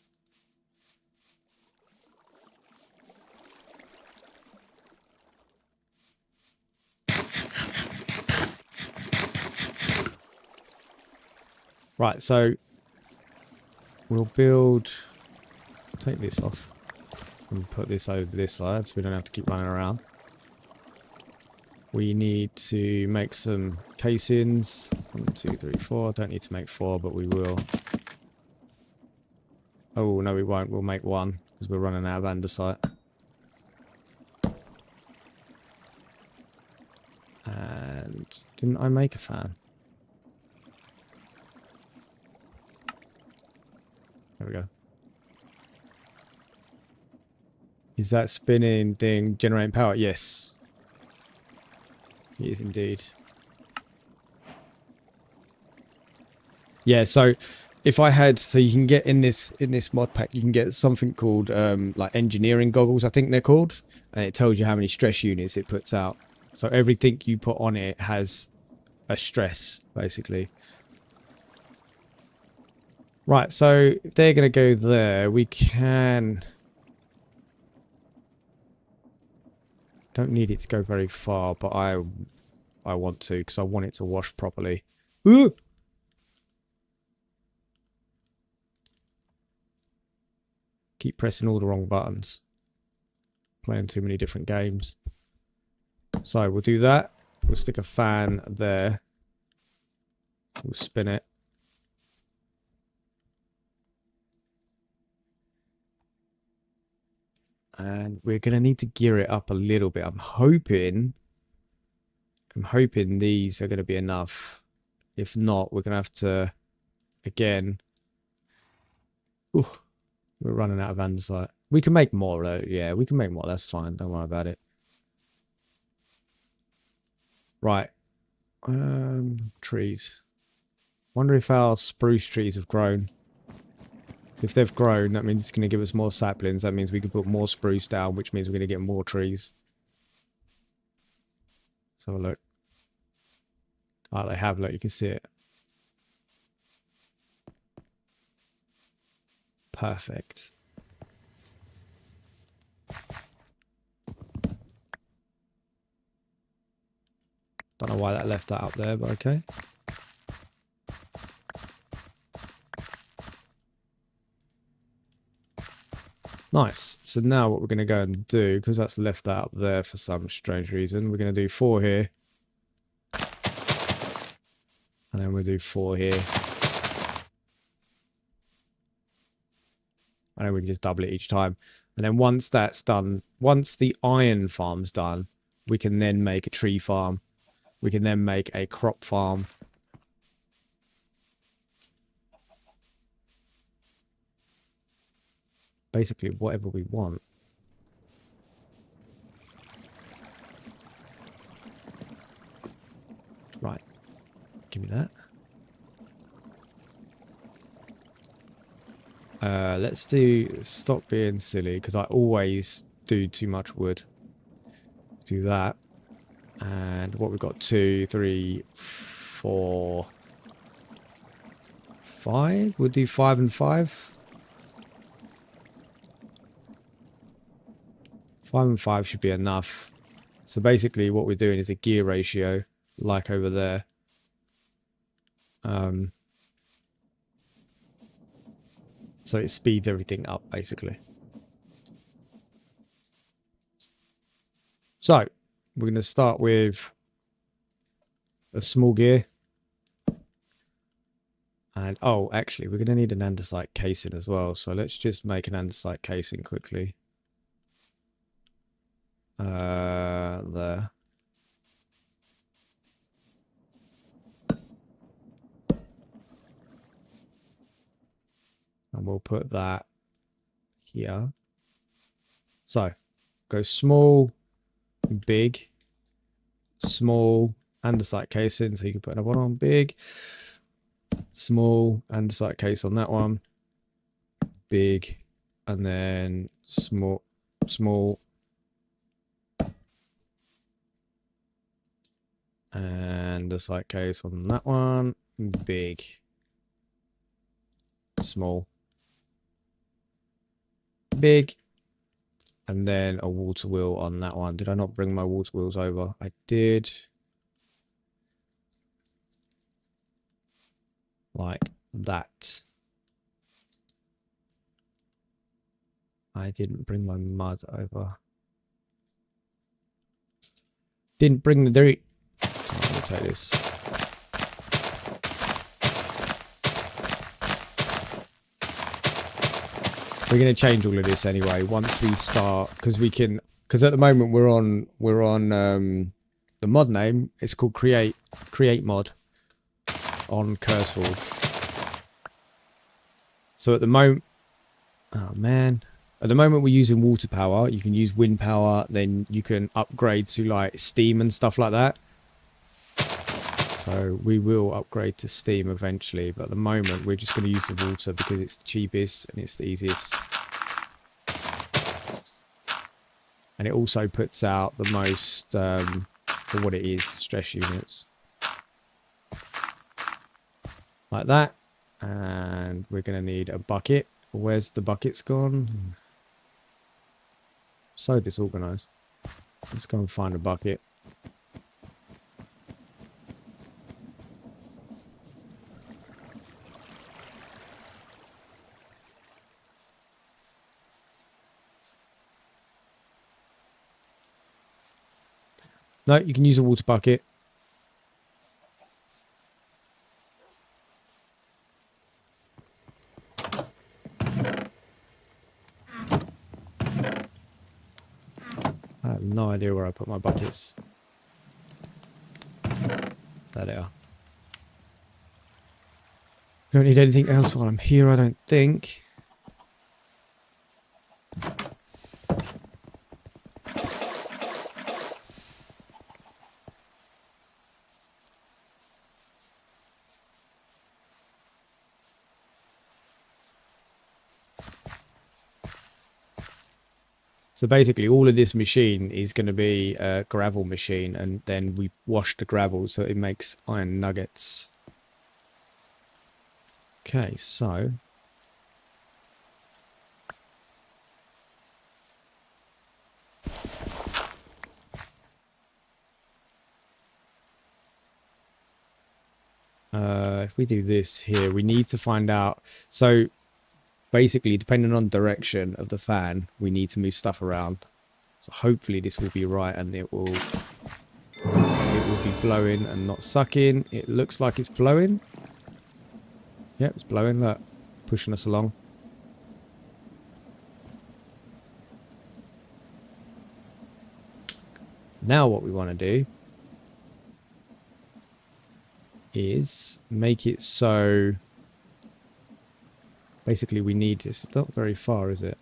Right, so we'll build, take this off and put this over this side so we don't have to keep running around. We need to make some casings. 1, 2, 3, 4. Don't need to make 4, but we will. Oh, no, we won't. We'll make 1 because we're running out of andesite. And didn't I make a fan? There we go. Is that spinning thing generating power? Yes. It is indeed. Yeah, so if I had, so you can get in this mod pack, you can get something called like engineering goggles, I think they're called, and it tells you how many stress units it puts out. So everything you put on it has a stress, basically. Right, so if they're going to go there, we can... Don't need it to go very far, but I want to, because I want it to wash properly. Ooh! Keep pressing all the wrong buttons. Playing too many different games. So we'll do that. We'll stick a fan there. We'll spin it. And we're going to need to gear it up a little bit. I'm hoping these are going to be enough. If not, we're going to have to, again... Ooh, we're running out of andesite. We can make more, though. Yeah, we can make more. That's fine. Don't worry about it. Right. Trees. Wonder if our spruce trees have grown. If they've grown, that means it's going to give us more saplings. That means we can put more spruce down, which means we're going to get more trees. Let's have a look. Oh, they have. Look, you can see it. Perfect. Don't know why that left that up there, but okay. Nice. So now what we're going to go and do, because that's left that up there for some strange reason, we're going to do 4 here. And then we'll do 4 here. And then we can just double it each time. And then once that's done, once the iron farm's done, we can then make a tree farm. We can then make a crop farm. Basically, whatever we want. Right. Give me that. Let's stop being silly, because I always do too much wood. Do that. And what we've got, 2, 3, 4, 5. We'll do 5 and 5. 5 and 5 should be enough. So basically what we're doing is a gear ratio, like over there. So it speeds everything up, basically. So we're going to start with a small gear. And, oh, actually, we're going to need an andesite casing as well. So let's just make an andesite casing quickly. There. And we'll put that here. So, go small, big, small, andesite casing. So you can put another one on, big, small, andesite case on that one, big, and then small, small, andesite case on that one, big, small, big, and then a water wheel on that one. Did I not bring my water wheels over? I did. Like that. I didn't bring my mud over. Didn't bring the dirt. So I'm gonna take this. We're going to change all of this anyway once we start, because we can, because at the moment we're on the mod name. It's called create mod on CurseForge. So at the moment, oh man, at the moment we're using water power. You can use wind power, then you can upgrade to like steam and stuff like that. So we will upgrade to steam eventually, but at the moment we're just going to use the water because it's the cheapest and it's the easiest. And it also puts out the most, for what it is, stress units. Like that. And we're going to need a bucket. Where's the buckets gone? So disorganized. Let's go and find a bucket. No, you can use a water bucket. I have no idea where I put my buckets. There they are. Don't need anything else while I'm here, I don't think. So basically all of this machine is going to be a gravel machine, and then we wash the gravel so it makes iron nuggets. Okay, so if we do this here, we need to find out. So basically, depending on direction of the fan, we need to move stuff around. So hopefully this will be right, and it will be blowing and not sucking. It looks like it's blowing. Yep, it's blowing. Look, pushing us along. Now what we want to do is make it so basically we need, it's not very far, is it?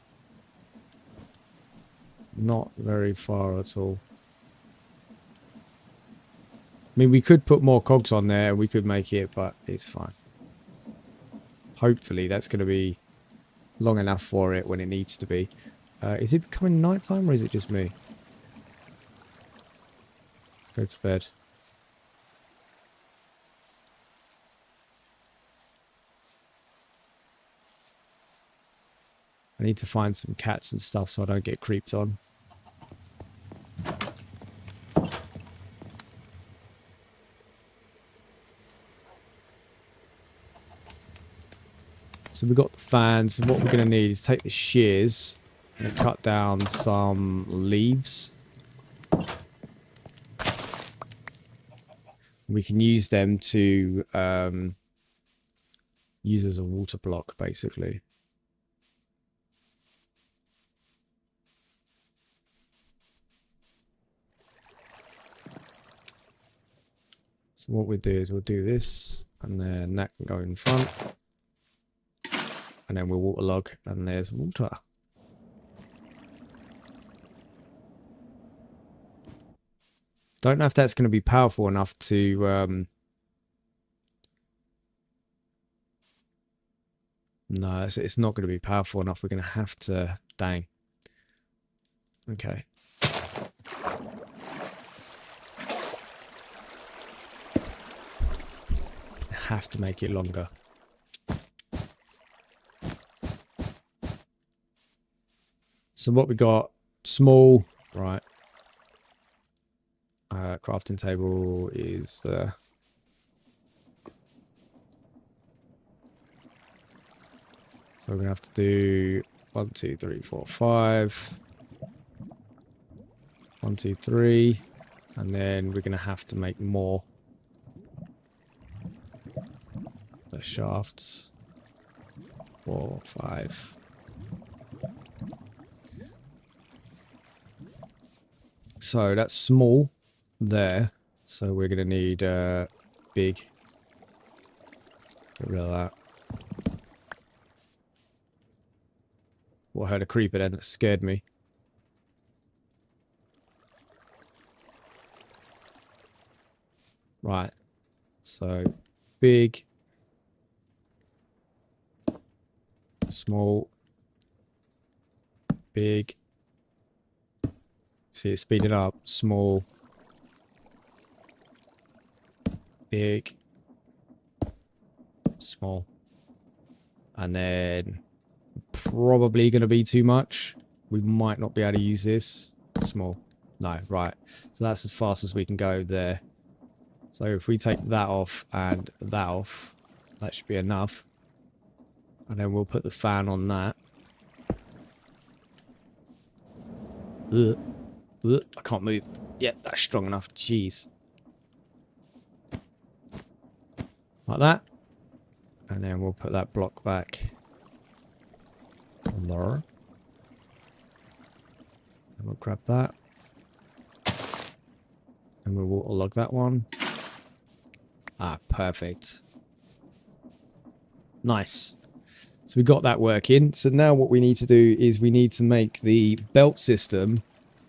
Not very far at all. I mean, we could put more cogs on there, we could make it, but it's fine. Hopefully that's going to be long enough for it when it needs to be. Is it becoming nighttime or is it just me? Let's go to bed. I need to find some cats and stuff so I don't get creeped on. So we've got the fans. What we're going to need is take the shears and cut down some leaves. We can use them to use as a water block, basically. So what we'll do is we'll do this, and then that can go in front. And then we'll waterlog, and there's water. Don't know if that's going to be powerful enough to... No, it's not going to be powerful enough. We're going to have to... Dang. Okay. Have to make it longer. So what we got, small, right. Crafting table is the... So we're going to have to do 1, 2, 3, 4, 5. 1, 2, 3. And then we're going to have to make more. The shafts. 4, 5. So that's small there. So we're going to need big. Get rid of that. Well, I heard a creeper then that scared me. Right. So big. Small. Big. See it speeding up. Small. Big. Small. And then probably going to be too much. We might not be able to use this. Small. No, right. So that's as fast as we can go there. So if we take that off and that off, that should be enough. And then we'll put the fan on that. Ugh. Ugh. I can't move. Yeah, that's strong enough. Jeez. Like that. And then we'll put that block back on there. And we'll grab that. And we'll waterlog that one. Ah, perfect. Nice. So we got that working. So now what we need to do is we need to make the belt system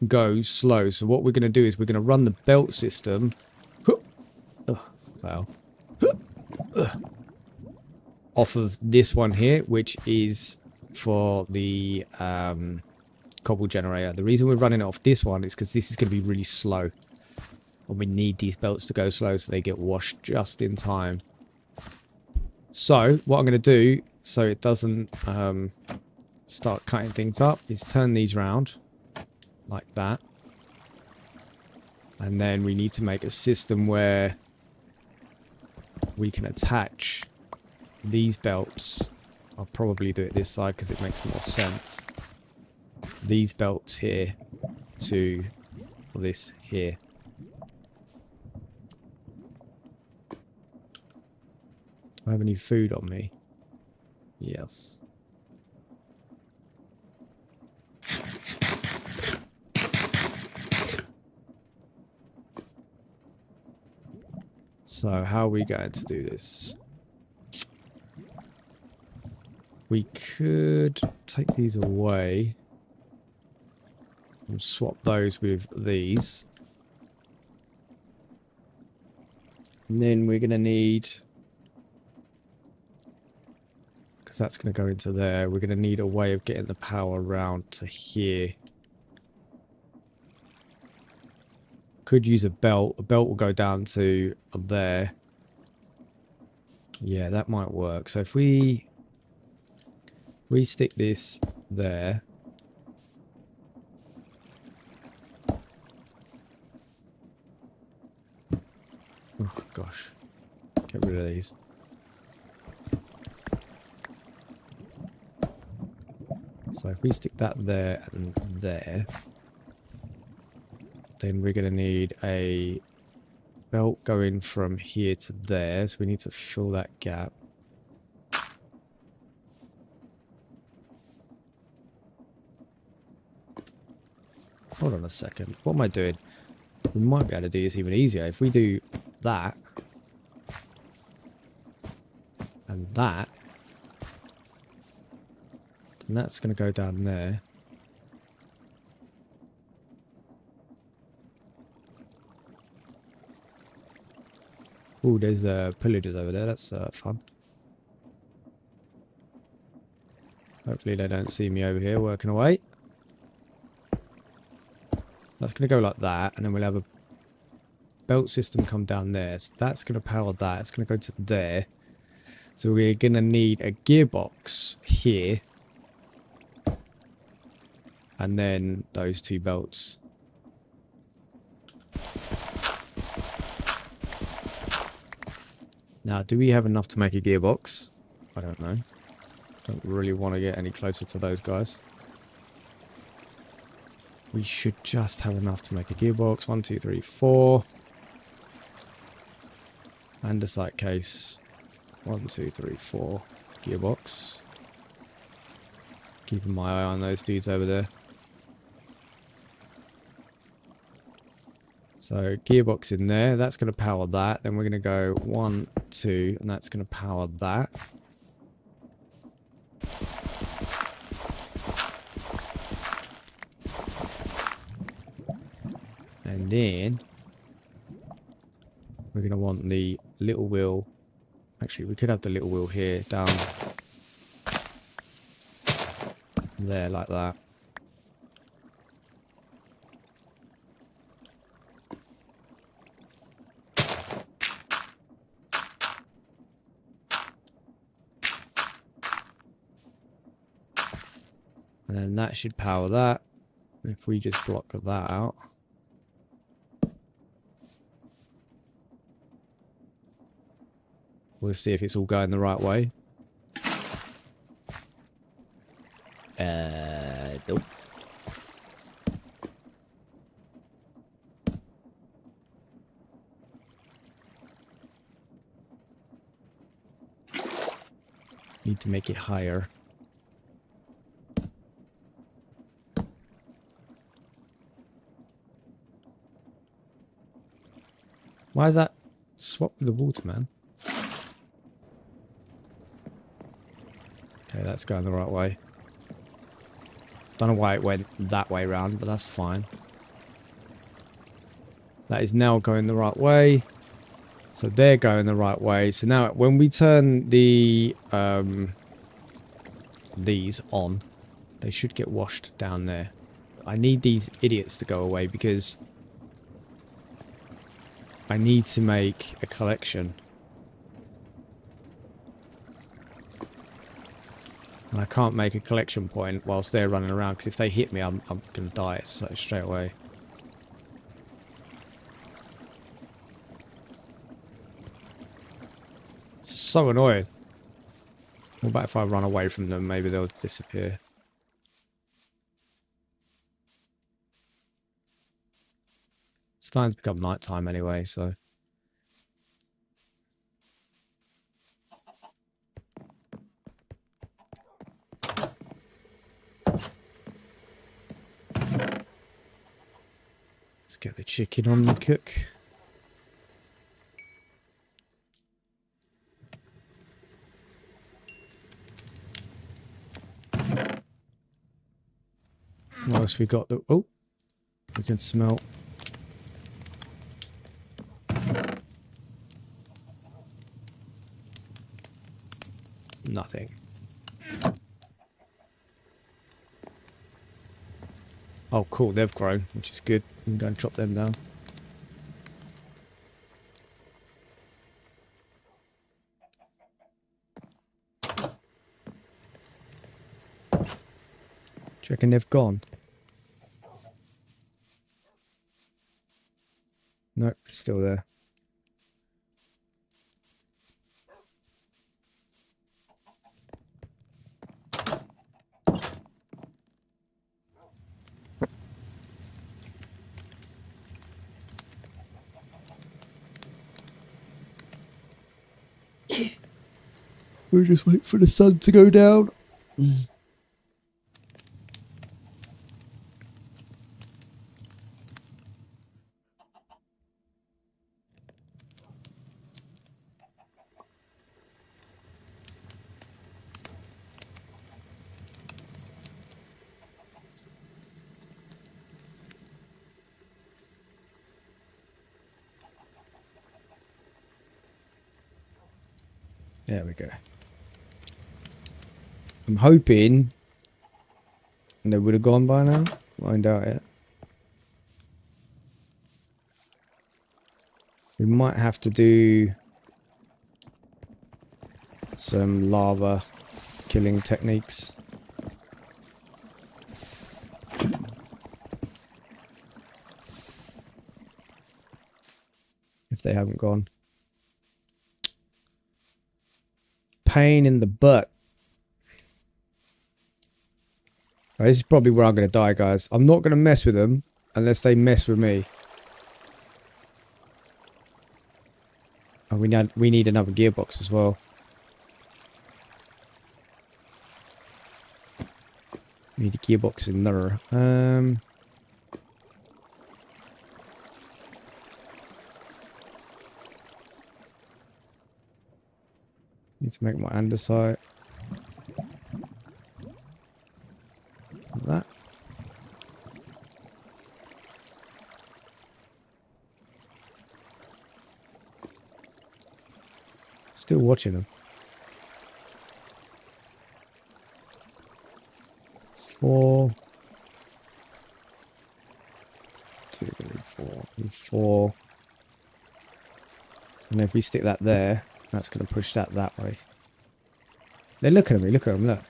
go slow. So what we're going to do is we're going to run the belt system. Fail. Off of this one here, which is for the cobble generator. The reason we're running it off this one is because this is going to be really slow. And we need these belts to go slow so they get washed just in time. So what I'm going to do, so it doesn't start cutting things up, is turn these round like that. And then we need to make a system where we can attach these belts. I'll probably do it this side because it makes more sense. These belts here to this here. Do I have any food on me? Yes. So how are we going to do this? We could take these away and swap those with these. And then we're going to need, because that's going to go into there, we're going to need a way of getting the power around to here. Could use a belt. A belt will go down to there. Yeah, that might work. So if we stick this there. Oh gosh. Get rid of these. So if we stick that there and there, then we're going to need a belt going from here to there. So we need to fill that gap. Hold on a second. What am I doing? We might be able to do this even easier. If we do that and that, then that's going to go down there. Oh, there's pillagers over there. That's fun. Hopefully they don't see me over here working away. That's going to go like that, and then we'll have a belt system come down there. So that's going to power that. It's going to go to there. So we're going to need a gearbox here. And then those two belts. Now, do we have enough to make a gearbox? I don't know. Don't really want to get any closer to those guys. We should just have enough to make a gearbox. 1, 2, 3, 4. And a sight case. 1, 2, 3, 4. Gearbox. Keeping my eye on those dudes over there. So gearbox in there, that's going to power that. Then we're going to go 1, 2, and that's going to power that. And then we're going to want the little wheel. Actually, we could have the little wheel here, down there like that. And then that should power that. If we just block that out. We'll see if it's all going the right way. Nope. Need to make it higher. Why is that? Swap with the water, man. Okay, that's going the right way. Don't know why it went that way round, but that's fine. That is now going the right way. So they're going the right way. So now when we turn the these on, they should get washed down there. I need these idiots to go away because I need to make a collection. And I can't make a collection point whilst they're running around, because if they hit me, I'm going to die so straight away. So annoying. What about if I run away from them? Maybe they'll disappear. It's starting to become nighttime anyway, so... Let's get the chicken on the cook. What else we got? Oh, we can smell. Nothing. Oh, cool. They've grown, which is good. We can go and chop them down. Do you reckon they've gone? Nope, still there. We'll just wait for the sun to go down. There we go. I'm hoping they would have gone by now. I doubt it. We might have to do some lava killing techniques. If they haven't gone. Pain in the butt. Right, this is probably where I'm going to die, guys. I'm not going to mess with them unless they mess with me. Oh, we need another gearbox as well. Need a gearbox in there. Need to make my andesite. Like that. Still watching them. It's 4. 2, 4, and 4. And if we stick that there, that's going to push that way. They're looking at me. Look at them. Look.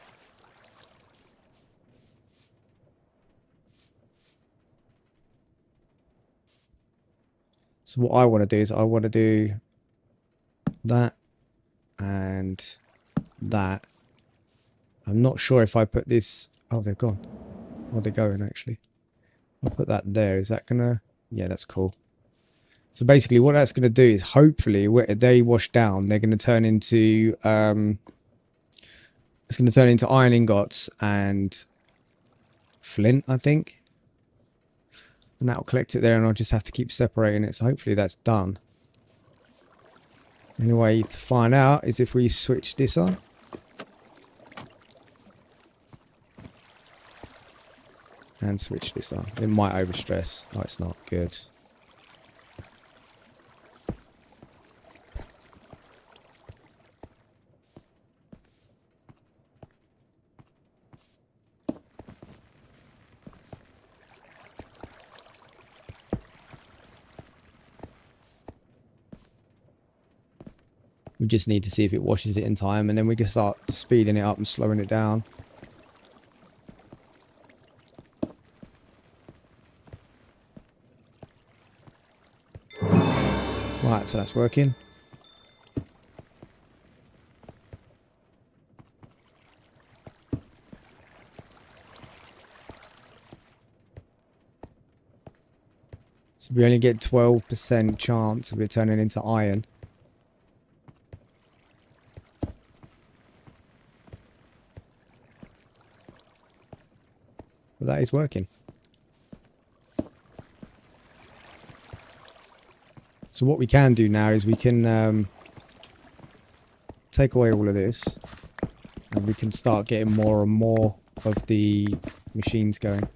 So what I want to do is I want to do that and that. I'm not sure if I put this... Oh, they're gone. Oh, they're going, actually. I'll put that there. Is that going to... Yeah, that's cool. So basically what that's going to do is hopefully when they wash down, they're going to turn into... it's going to turn into iron ingots and flint, I think. And that'll collect it there, and I'll just have to keep separating it. So hopefully that's done. The only way to find out is if we switch this on. And switch this on. It might overstress. Oh, it's not good. We just need to see if it washes it in time, and then we can start speeding it up and slowing it down. Right, so that's working. So we only get 12% chance of it turning into iron. But that is working. So what we can do now is we can take away all of this, and we can start getting more and more of the machines going.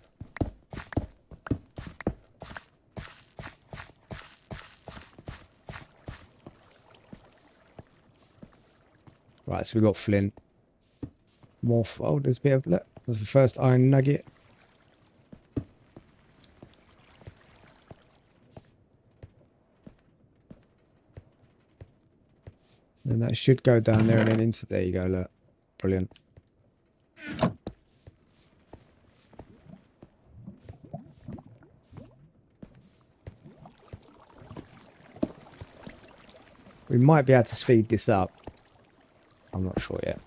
Right, so we've got flint. More, oh, there's a bit of, look, there's the first iron nugget. And that should go down there and then into, there you go, look. Brilliant. We might be able to speed this up. I'm not sure yet.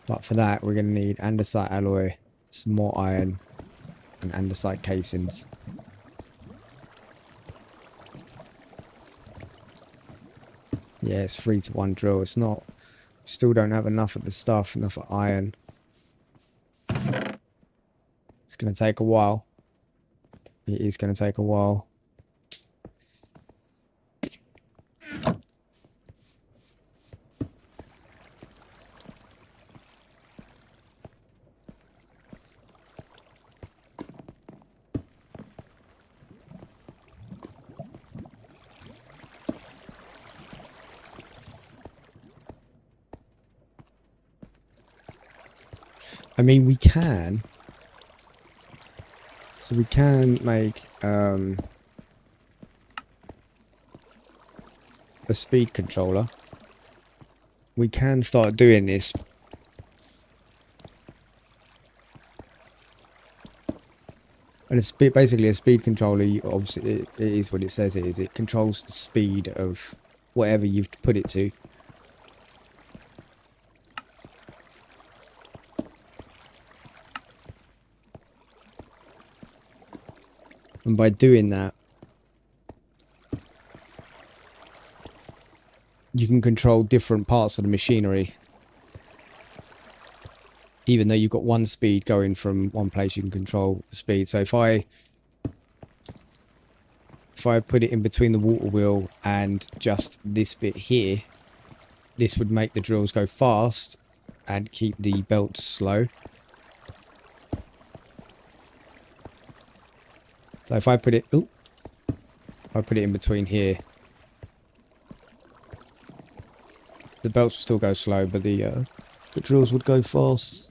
But for that, we're going to need andesite alloy, some more iron, and andesite casings. Yeah, it's 3-to-1 drill. It's not... Still don't have enough of the stuff, enough of iron. It's going to take a while. It is going to take a while. I mean, we can. So we can make a speed controller. We can start doing this. And it's basically a speed controller. Obviously, it is what it says it is. It controls the speed of whatever you've put it to. And by doing that, you can control different parts of the machinery. Even though you've got one speed going from one place, you can control the speed. So if I if I put it in between the water wheel and just this bit here, this would make the drills go fast and keep the belts slow. So if I put it, if I put it in between here, the belts will still go slow, but the drills would go fast.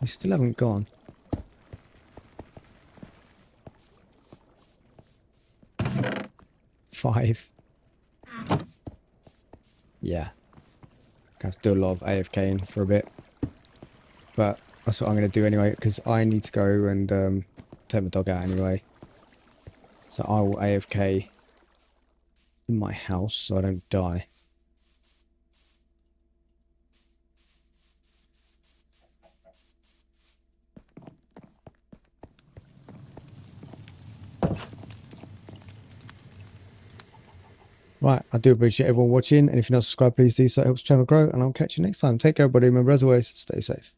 We still haven't gone. Five. Yeah. Gonna have to do a lot of AFKing for a bit. But that's what I'm going to do anyway, because I need to go and take my dog out anyway. So I will AFK in my house so I don't die. Right, I do appreciate everyone watching, and if you're not subscribed, please do so. It helps the channel grow, and I'll catch you next time. Take care, everybody. Remember, as always, stay safe.